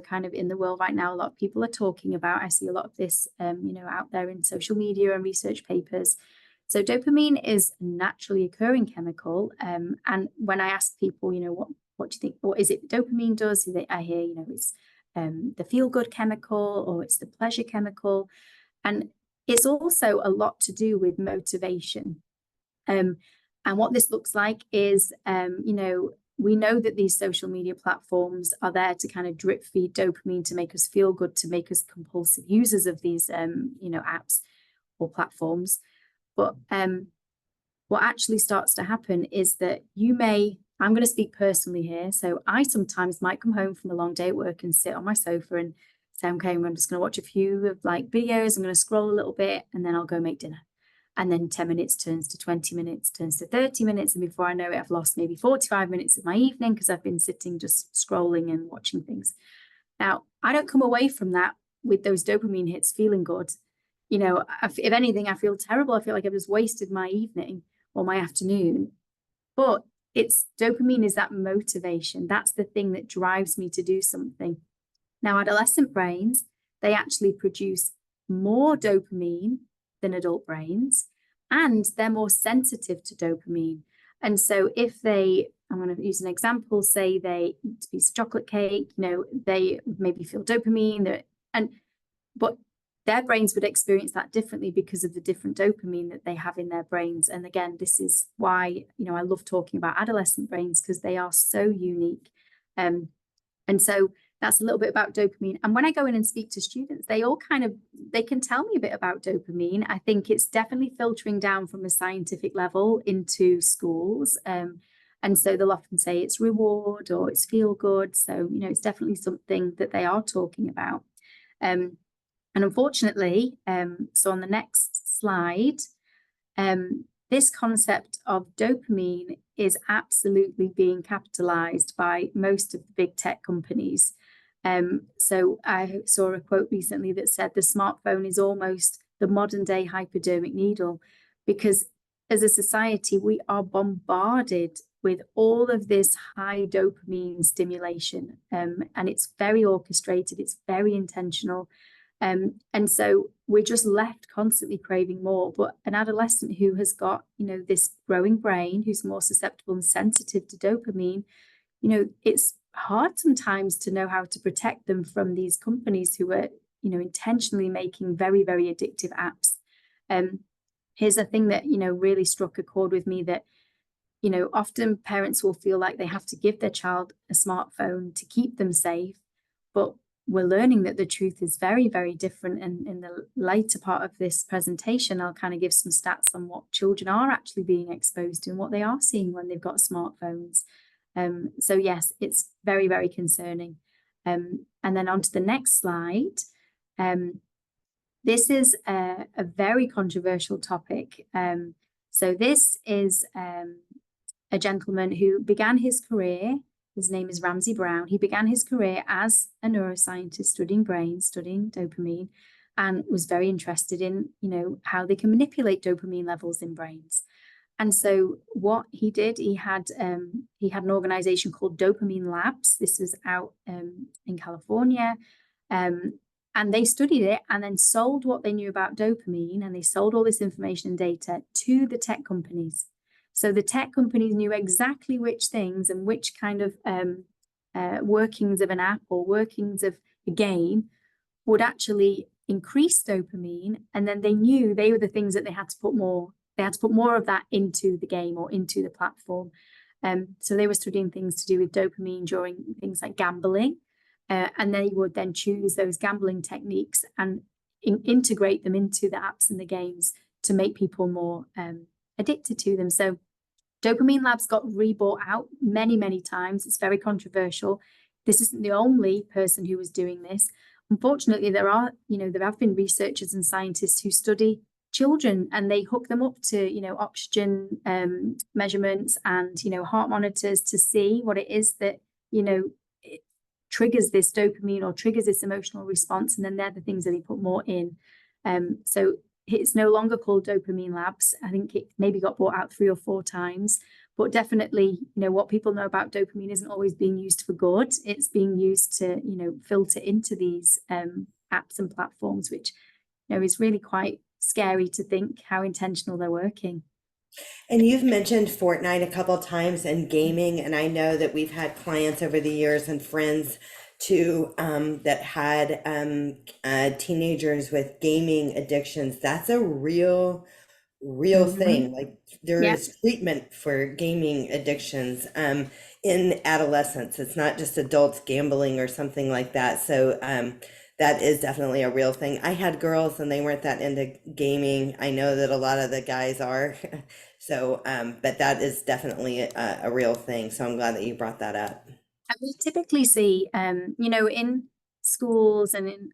kind of in the world right now, a lot of people are talking about. I see a lot of this, out there in social media and research papers. So dopamine is a naturally occurring chemical. And when I ask people, what do you think, what is it dopamine does? I hear, it's the feel-good chemical, or it's the pleasure chemical. And it's also a lot to do with motivation. And what this looks like is, we know that these social media platforms are there to kind of drip feed dopamine to make us feel good, to make us compulsive users of these, apps or platforms. But what actually starts to happen is that I'm going to speak personally here. So I sometimes might come home from a long day at work and sit on my sofa and say, okay, I'm just going to watch a few of videos. I'm going to scroll a little bit, and then I'll go make dinner. And then 10 minutes turns to 20 minutes, turns to 30 minutes. And before I know it, I've lost maybe 45 minutes of my evening because I've been sitting just scrolling and watching things. Now, I don't come away from that with those dopamine hits feeling good. If anything, I feel terrible. I feel like I've just wasted my evening or my afternoon. But dopamine is that motivation. That's the thing that drives me to do something. Now, adolescent brains, they actually produce more dopamine than adult brains, and they're more sensitive to dopamine. And so I'm going to use an example, say they eat a piece of chocolate cake, they maybe feel dopamine, but their brains would experience that differently because of the different dopamine that they have in their brains. And again, this is why, I love talking about adolescent brains, because they are so unique. And so that's a little bit about dopamine. And when I go in and speak to students, they can tell me a bit about dopamine. I think it's definitely filtering down from a scientific level into schools. And so they'll often say it's reward or it's feel good. So, it's definitely something that they are talking about. And unfortunately, so on the next slide, this concept of dopamine is absolutely being capitalized by most of the big tech companies. So I saw a quote recently that said the smartphone is almost the modern day hypodermic needle, because as a society, we are bombarded with all of this high dopamine stimulation, and it's very orchestrated, it's very intentional. And so we're just left constantly craving more. But an adolescent who has got, this growing brain, who's more susceptible and sensitive to dopamine, it's hard sometimes to know how to protect them from these companies who are, intentionally making very, very addictive apps. Here's a thing that, really struck a chord with me, that, often parents will feel like they have to give their child a smartphone to keep them safe, but we're learning that the truth is very, very different. And in the later part of this presentation, I'll kind of give some stats on what children are actually being exposed to and what they are seeing when they've got smartphones. So yes, it's very, very concerning. And then on to the next slide. This is a very controversial topic. So this is a gentleman who began his career. His name is Ramsey Brown. He began his career as a neuroscientist studying brains, studying dopamine, and was very interested in, how they can manipulate dopamine levels in brains. And so what he did, he had an organization called Dopamine Labs. This was out in California. And they studied it and then sold what they knew about dopamine, and they sold all this information and data to the tech companies. So the tech companies knew exactly which things and which kind of workings of an app or workings of a game would actually increase dopamine. And then they knew they were the things that they had to put more of that into the game or into the platform. So they were studying things to do with dopamine during things like gambling. And they would then choose those gambling techniques and integrate them into the apps and the games to make people more addicted to them. So Dopamine Labs got rebought out many, many times. It's very controversial. This isn't the only person who was doing this. Unfortunately, there have been researchers and scientists who study children, and they hook them up to, oxygen measurements and, heart monitors to see what it is that, it triggers this dopamine or triggers this emotional response. And then they're the things that they put more in. So it's no longer called Dopamine Labs. I think it maybe got bought out 3 or 4 times, But definitely, what people know about dopamine isn't always being used for good. It's being used to, filter into these apps and platforms, which, is really quite scary to think how intentional they're working. And you've mentioned Fortnite a couple times and gaming, and I know that we've had clients over the years and friends too, that had teenagers with gaming addictions. That's a real thing. Like there Yeah, is treatment for gaming addictions in adolescence. It's not just adults gambling or something like that. So that is definitely a real thing. I had girls and they weren't that into gaming. I know that a lot of the guys are. So but that is definitely a real thing. So I'm glad that you brought that up. and we typically see, in schools and in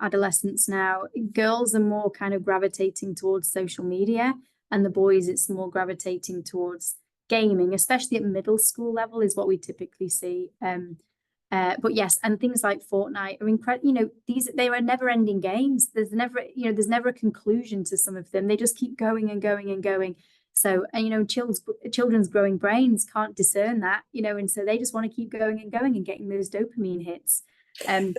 adolescents now, girls are more kind of gravitating towards social media, and the boys, it's more gravitating towards gaming, especially at middle school level, is what we typically see. But yes, and things like Fortnite are incredible. They are never-ending games. There's never a conclusion to some of them. They just keep going and going and going. So, and children's growing brains can't discern that, and so they just want to keep going and going and getting those dopamine hits. But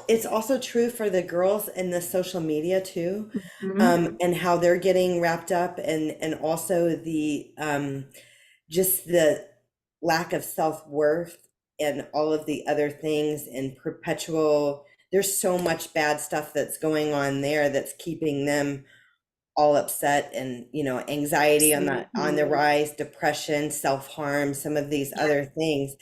it's also true for the girls in the social media too, Mhm. and how they're getting wrapped up, and also the just the lack of self-worth and all of the other things and perpetual. There's so much bad stuff that's going on there that's keeping them all upset, and anxiety on the Absolutely. rise, depression, self-harm, some of these Yeah, other things,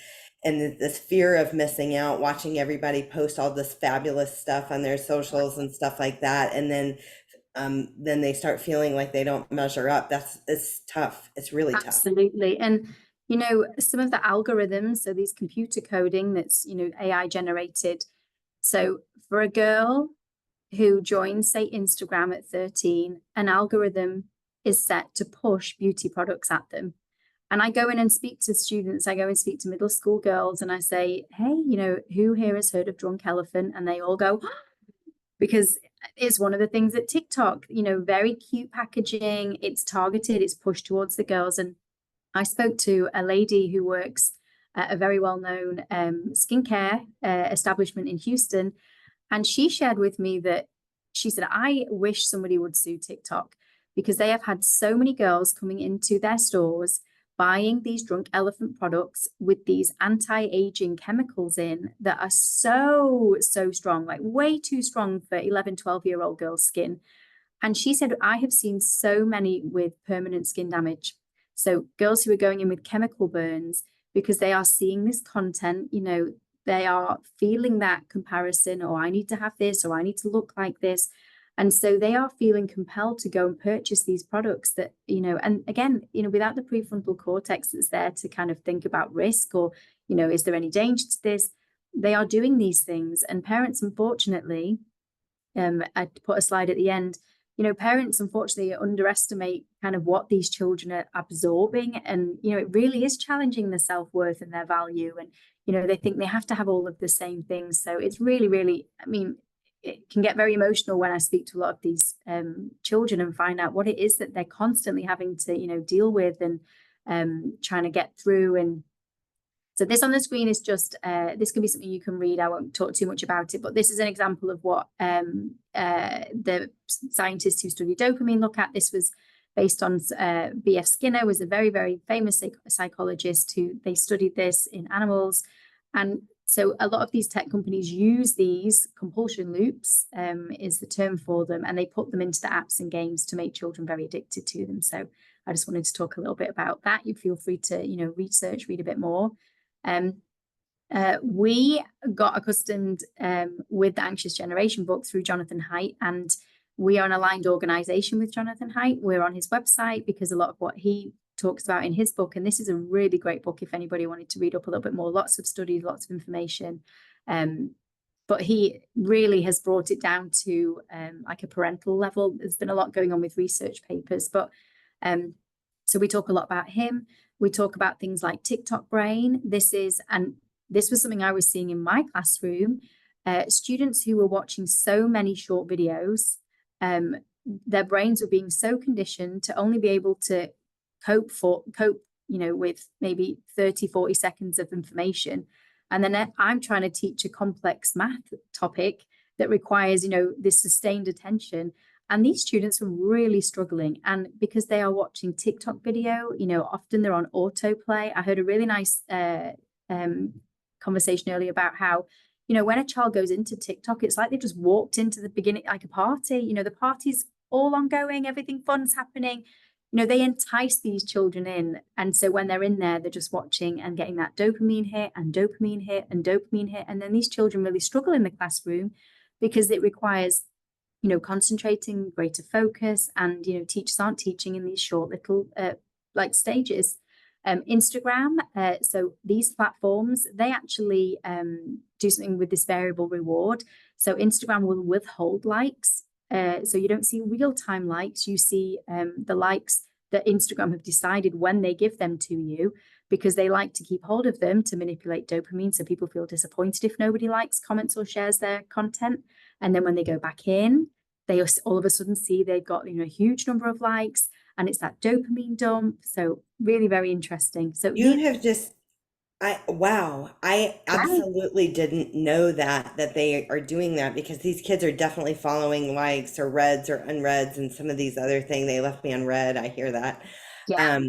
and this fear of missing out, watching everybody post all this fabulous stuff on their socials and stuff like that, and then they start feeling like they don't measure up. It's tough. It's really tough. absolutely. And some of the algorithms, so these computer coding that's AI generated. So for a girl who joins, say, Instagram at 13, an algorithm is set to push beauty products at them. And I go in and speak to students, I go and speak to middle school girls, and I say, hey, who here has heard of Drunk Elephant? And they all go, because it's one of the things at TikTok, very cute packaging, it's targeted, it's pushed towards the girls. And I spoke to a lady who works at a very well-known skincare establishment in Houston, and she shared with me that she said, I wish somebody would sue TikTok because they have had so many girls coming into their stores buying these Drunk Elephant products with these anti-aging chemicals in that are so, so strong, like way too strong for 11, 12-year-old girls' skin. And she said, I have seen so many with permanent skin damage. So girls who are going in with chemical burns because they are seeing this content, they are feeling that comparison, or I need to have this, or I need to look like this. And so they are feeling compelled to go and purchase these products that, and again, without the prefrontal cortex that's there to kind of think about risk or, is there any danger to this? They are doing these things. And parents, unfortunately, I put a slide at the end, parents unfortunately underestimate kind of what these children are absorbing. And, it really is challenging their self-worth and their value. And, they think they have to have all of the same things. So it's really, really, it can get very emotional when I speak to a lot of these children and find out what it is that they're constantly having to, deal with and trying to get through. And so this on the screen is just, this can be something you can read. I won't talk too much about it, but this is an example of what the scientists who study dopamine look at. This was based on B.F. Skinner, was a very, very famous psychologist who they studied this in animals. And so a lot of these tech companies use these compulsion loops, is the term for them, and they put them into the apps and games to make children very addicted to them. So I just wanted to talk a little bit about that. You feel free to, read a bit more. We got accustomed with the Anxious Generation book through Jonathan Haidt, and we are an aligned organization with Jonathan Haidt. We're on his website because a lot of what he talks about in his book, and this is a really great book if anybody wanted to read up a little bit more, lots of studies, lots of information. But he really has brought it down to like a parental level. There's been a lot going on with research papers, but so we talk a lot about him. We talk about things like TikTok brain. This was something I was seeing in my classroom. Students who were watching so many short videos, their brains were being so conditioned to only be able to cope with maybe 30-40 seconds of information. And then I'm trying to teach a complex math topic that requires, this sustained attention. And these students are really struggling. And because they are watching TikTok video, often they're on autoplay. I heard a really nice conversation earlier about how, when a child goes into TikTok, it's like they've just walked into the beginning, like a party, the party's all ongoing, everything fun's happening. They entice these children in. And so when they're in there, they're just watching and getting that dopamine hit and dopamine hit and dopamine hit. And then these children really struggle in the classroom because it requires, concentrating, greater focus, and, teachers aren't teaching in these short little stages. Instagram, so these platforms, they actually do something with this variable reward. So Instagram will withhold likes. So you don't see real-time likes, you see the likes that Instagram have decided when they give them to you, because they like to keep hold of them to manipulate dopamine. So people feel disappointed if nobody likes, comments, or shares their content. And then when they go back in, they all of a sudden see they've got a huge number of likes, and it's that dopamine dump. So really very interesting. So You have just, wow, I yeah, absolutely didn't know that they are doing that, because these kids are definitely following likes or reds or unreds and some of these other things. They left me on red. I hear that. yeah,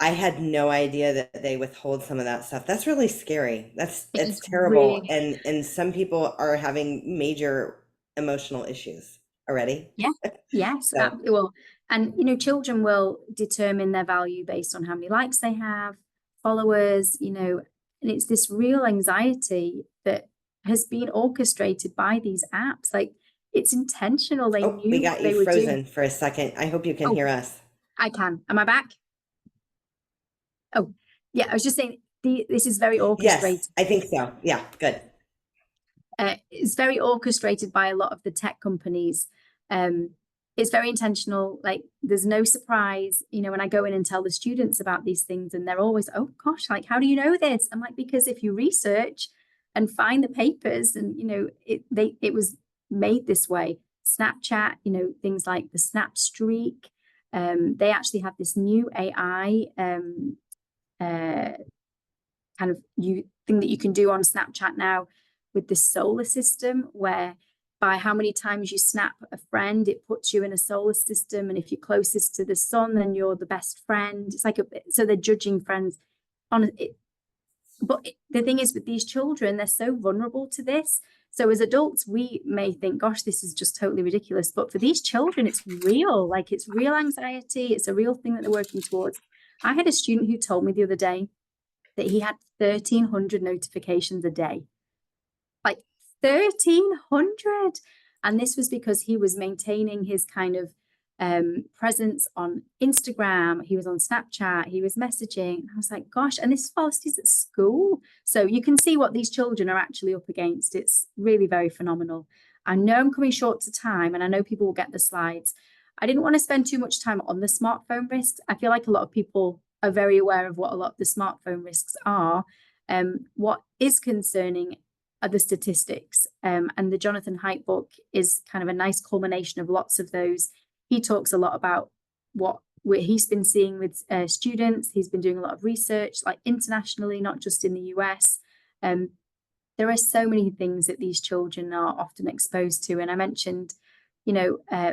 I had no idea that they withhold some of that stuff. That's really scary. it It's is terrible. really, And some people are having major emotional issues already. yeah, yes, So, well, and children will determine their value based on how many likes they have, followers, and it's this real anxiety that has been orchestrated by these apps. Like, it's intentional. They oh, we knew got what you they were doing. frozen for a second. I hope you can Oh, hear us. I can. Am I back? Oh, yeah, I was just saying this is very Yes, orchestrated. I think so. Yeah, good. It's very orchestrated by a lot of the tech companies. It's very intentional. Like, there's no surprise, when I go in and tell the students about these things, and they're always, oh gosh, like, how do you know this? I'm like, because if you research and find the papers, and it was made this way. Snapchat, things like the Snap Streak. They actually have this new AI uh, kind of thing that you can do on Snapchat now with this solar system, where by how many times you snap a friend, it puts you in a solar system. And if you're closest to the sun, then you're the best friend. It's like so they're judging friends on it. But the thing is, with these children, they're so vulnerable to this. So as adults, we may think, gosh, this is just totally ridiculous. But for these children, it's real. Like, it's real anxiety. It's a real thing that they're working towards. I had a student who told me the other day that he had 1,300 notifications a day. Like, 1,300. And this was because he was maintaining his kind of presence on Instagram. He was on Snapchat. He was messaging. I was like, gosh, and this whilst he's at school. So you can see what these children are actually up against. It's really very phenomenal. I know I'm coming short to time, and I know people will get the slides. I didn't want to spend too much time on the smartphone risks. I feel like a lot of people are very aware of what a lot of the smartphone risks are. What is concerning are the statistics. And the Jonathan Haidt book is kind of a nice culmination of lots of those. He talks a lot about what he's been seeing with students. He's been doing a lot of research, like internationally, not just in the US. There are so many things that these children are often exposed to. And I mentioned,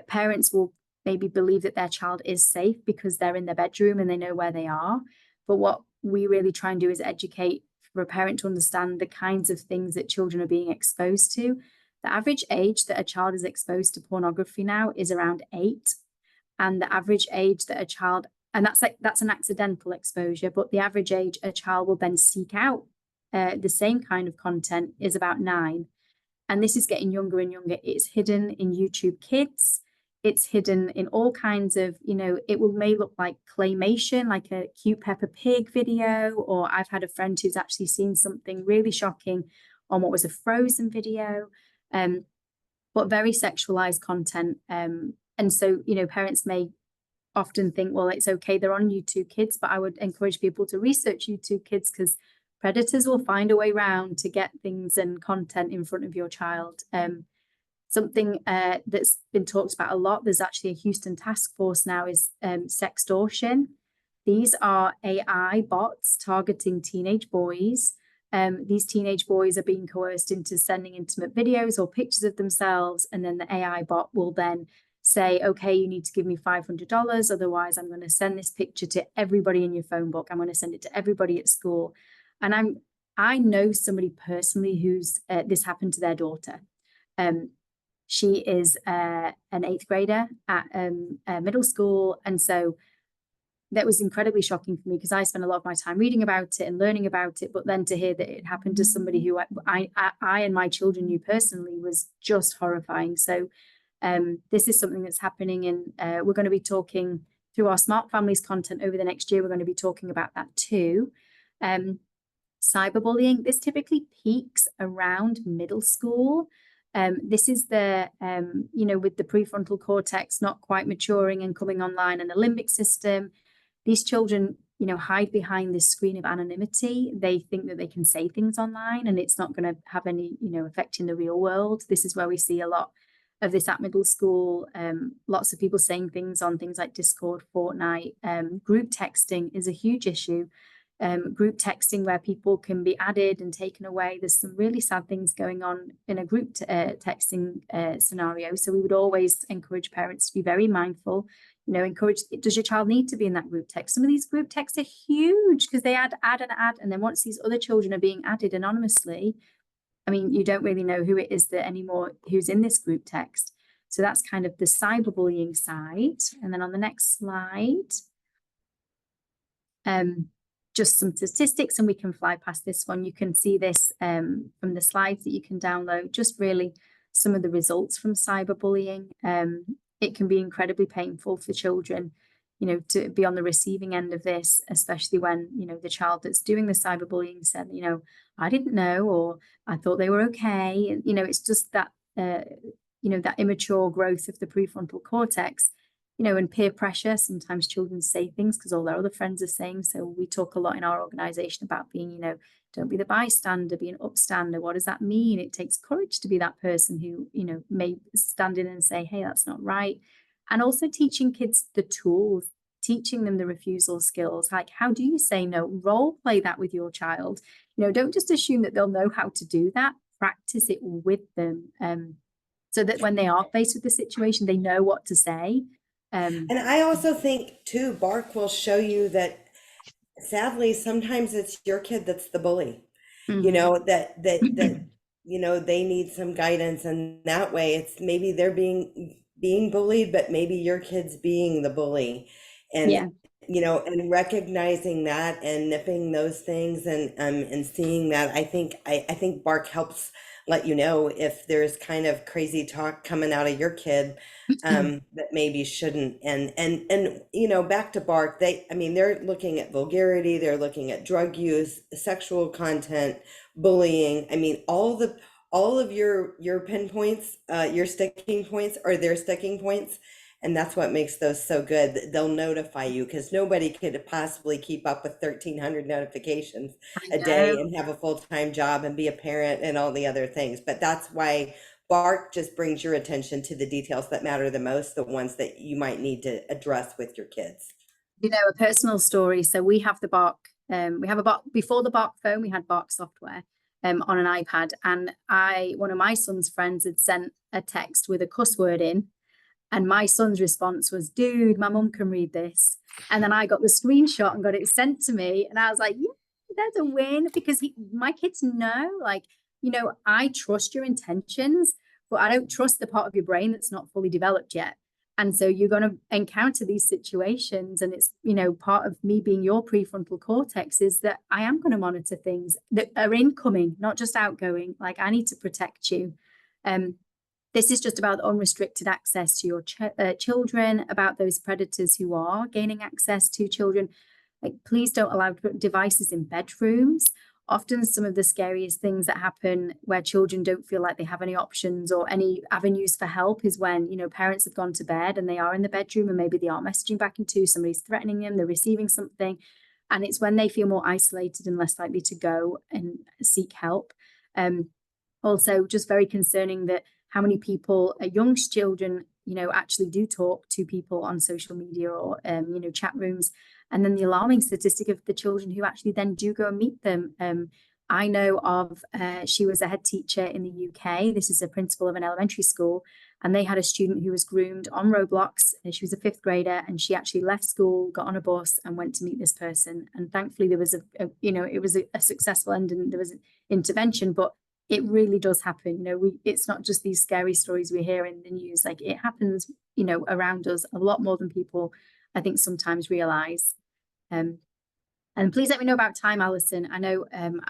parents will maybe believe that their child is safe because they're in their bedroom and they know where they are. But what we really try and do is educate for a parent to understand the kinds of things that children are being exposed to. The average age that a child is exposed to pornography now is around 8. And the average age that a child, and that's an accidental exposure, but the average age a child will then seek out the same kind of content is about 9. And this is getting younger and younger. It's hidden in YouTube Kids. It's hidden in all kinds of, it may look like claymation, like a cute Peppa Pig video, or I've had a friend who's actually seen something really shocking on what was a Frozen video, but very sexualized content. And so, parents may often think, well, it's okay, they're on YouTube Kids, but I would encourage people to research YouTube Kids, because predators will find a way around to get things and content in front of your child. Something that's been talked about a lot, there's actually a Houston task force now, is sextortion. These are AI bots targeting teenage boys. These teenage boys are being coerced into sending intimate videos or pictures of themselves, and then the AI bot will then say, okay, you need to give me $500, otherwise I'm going to send this picture to everybody in your phone book. I'm going to send it to everybody at school. And I know somebody personally who's this happened to their daughter. She is an 8th grader at middle school, and so that was incredibly shocking for me because I spent a lot of my time reading about it and learning about it, but then to hear that it happened to somebody who I and my children knew personally was just horrifying. So this is something that's happening, and we're going to be talking through our Smart Families content over the next year. We're going to be talking about that too. Cyberbullying, this typically peaks around middle school. This is the, with the prefrontal cortex not quite maturing and coming online, and the limbic system. These children, hide behind this screen of anonymity. They think that they can say things online and it's not going to have any, effect in the real world. This is where we see a lot of this at middle school. Lots of people saying things on things like Discord, Fortnite. Group texting is a huge issue. Group texting where people can be added and taken away. There's some really sad things going on in a group texting scenario. So we would always encourage parents to be very mindful. Encourage, does your child need to be in that group text? Some of these group texts are huge because they add, and then once these other children are being added anonymously, I mean, you don't really know who it is that anymore who's in this group text. So that's kind of the cyberbullying side. And then on the next slide, just some statistics, and we can fly past this one. You can see this from the slides that you can download, just really some of the results from cyberbullying. It can be incredibly painful for children, to be on the receiving end of this, especially when, the child that's doing the cyberbullying said, I didn't know, or I thought they were okay. And, it's just that, that immature growth of the prefrontal cortex, and peer pressure. Sometimes children say things because all their other friends are saying. So we talk a lot in our organization about being, don't be the bystander, be an upstander. What does that mean? It takes courage to be that person who, may stand in and say, hey, that's not right. And also teaching kids the tools, teaching them the refusal skills. Like, how do you say no? Role play that with your child. Don't just assume that they'll know how to do that. Practice it with them, so that when they are faced with the situation, they know what to say. And I also think too, Bark will show you that sadly, sometimes it's your kid that's the bully, that they need some guidance, and that way it's maybe they're being bullied, but maybe your kid's being the bully. And Yeah. and recognizing that and nipping those things, and seeing that, I think Bark helps let you know if there's kind of crazy talk coming out of your kid that maybe shouldn't. And back to Bark, they're looking at vulgarity, they're looking at drug use, sexual content, bullying. I mean, all of your pinpoints, your sticking points are their sticking points. And that's what makes those so good. They'll notify you, because nobody could possibly keep up with 1,300 notifications a day and have a full-time job and be a parent and all the other things. But that's why Bark just brings your attention to the details that matter the most, the ones that you might need to address with your kids. A personal story. So we have the Bark, before the Bark phone, we had Bark software on an iPad. And one of my son's friends had sent a text with a cuss word in. And my son's response was, dude, my mum can read this. And then I got the screenshot and got it sent to me. And I was like, yeah, that's a win, because my kids know, I trust your intentions, but I don't trust the part of your brain that's not fully developed yet. And so you're going to encounter these situations. And it's, part of me being your prefrontal cortex is that I am going to monitor things that are incoming, not just outgoing. Like, I need to protect you. This is just about unrestricted access to your children, about those predators who are gaining access to children. Like, please don't allow devices in bedrooms. Often some of the scariest things that happen where children don't feel like they have any options or any avenues for help is when, parents have gone to bed and they are in the bedroom, and maybe they are messaging back into, somebody's threatening them, they're receiving something. And it's when they feel more isolated and less likely to go and seek help. Also, just very concerning that how many people, young children, actually do talk to people on social media or, chat rooms. And then the alarming statistic of the children who actually then do go and meet them. I know of, she was a head teacher in the UK. This is a principal of an elementary school. And they had a student who was groomed on Roblox. She was a 5th grader, and she actually left school, got on a bus, and went to meet this person. And thankfully, there was it was a successful end, and there was an intervention. But it really does happen. It's not just these scary stories we hear in the news. Like, it happens, around us a lot more than people, I think, sometimes realize. And please let me know about time, Alison. I know I'm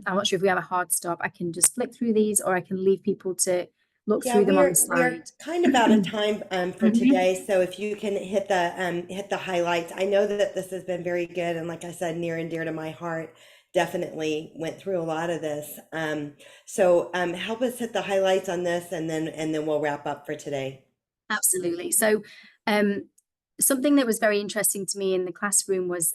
not sure if we have a hard stop. I can just flick through these, or I can leave people to look through them on the slide. We're kind of out of time for today, so if you can hit the highlights. I know that this has been very good, and like I said, near and dear to my heart. Definitely went through a lot of this. So help us hit the highlights on this, and then we'll wrap up for today. Absolutely. So something that was very interesting to me in the classroom was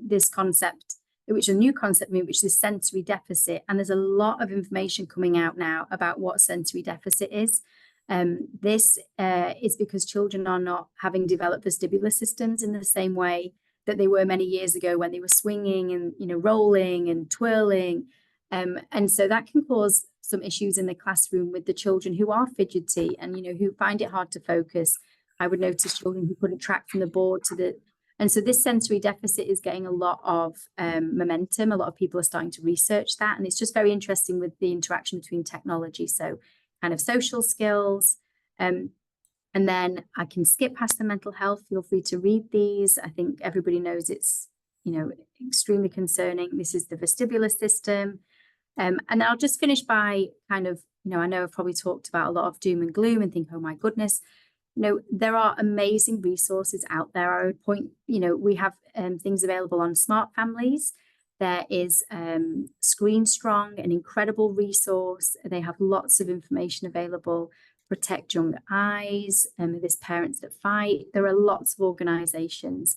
this concept, which is a new concept, which is sensory deficit. And there's a lot of information coming out now about what sensory deficit is. This is because children are not having developed vestibular systems in the same way that they were many years ago, when they were swinging and rolling and twirling. And so that can cause some issues in the classroom with the children who are fidgety and who find it hard to focus. I would notice children who couldn't track from the board and so this sensory deficit is getting a lot of momentum. A lot of people are starting to research that, and it's just very interesting with the interaction between technology. So kind of social skills. And then I can skip past the mental health. Feel free to read these. I think everybody knows it's, extremely concerning. This is the vestibular system. And I'll just finish by kind of, I know I've probably talked about a lot of doom and gloom and think, oh my goodness, there are amazing resources out there. I would point, we have things available on Smart Families. There is Screen Strong, an incredible resource. They have lots of information available. Protect Young Eyes, there's Parents That Fight. There are lots of organizations.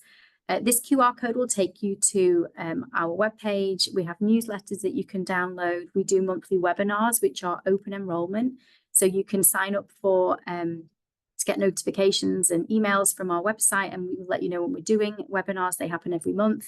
This QR code will take you to our webpage. We have newsletters that you can download. We do monthly webinars, which are open enrollment. So you can sign up for to get notifications and emails from our website, and we will let you know when we're doing webinars. They happen every month.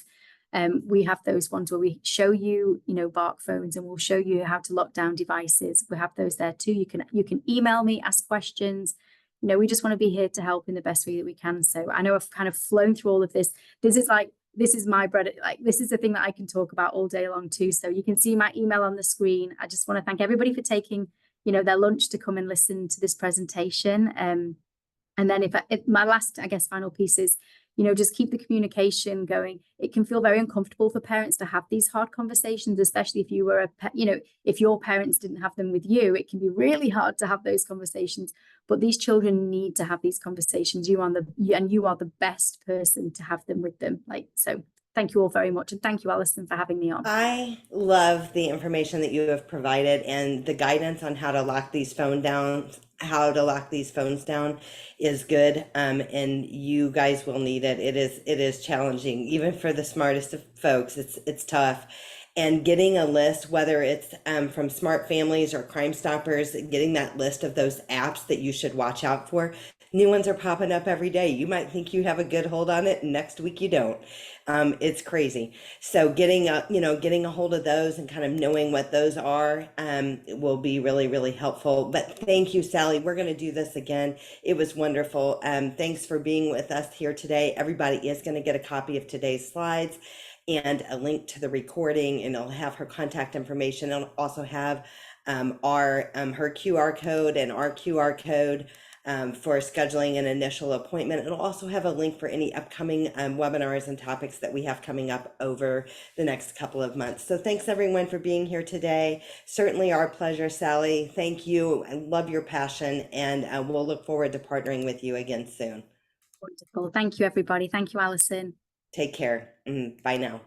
We have those ones where we show you, Bark phones, and we'll show you how to lock down devices. We have those there too. You can email me, ask questions. We just want to be here to help in the best way that we can. So I know I've kind of flown through all of this. This is my bread. This is the thing that I can talk about all day long too. So you can see my email on the screen. I just want to thank everybody for taking, their lunch to come and listen to this presentation. And then if my last, I guess, final piece is, just keep the communication going. It can feel very uncomfortable for parents to have these hard conversations, especially if you were if your parents didn't have them with you. It can be really hard to have those conversations, but these children need to have these conversations. You are the best person to have them with them. So thank you all very much, and thank you, Alison, for having me on. I love the information that you have provided, and the guidance on how to lock these phones down is good. And you guys will need it. It is challenging, even for the smartest of folks. It's tough. And getting a list, whether it's from Smart Families or Crime Stoppers, getting that list of those apps that you should watch out for. New ones are popping up every day. You might think you have a good hold on it, and next week you don't. It's crazy. So getting a hold of those and kind of knowing what those are will be really, really helpful. But thank you, Sally. We're going to do this again. It was wonderful. Thanks for being with us here today. Everybody is going to get a copy of today's slides and a link to the recording, and it'll have her contact information. It'll also have her QR code and our QR code for scheduling an initial appointment. It'll also have a link for any upcoming webinars and topics that we have coming up over the next couple of months. So thanks everyone for being here today. Certainly our pleasure, Sally. Thank you. I love your passion, and we'll look forward to partnering with you again soon. Wonderful. Thank you, everybody. Thank you, Alison. Take care. Bye now.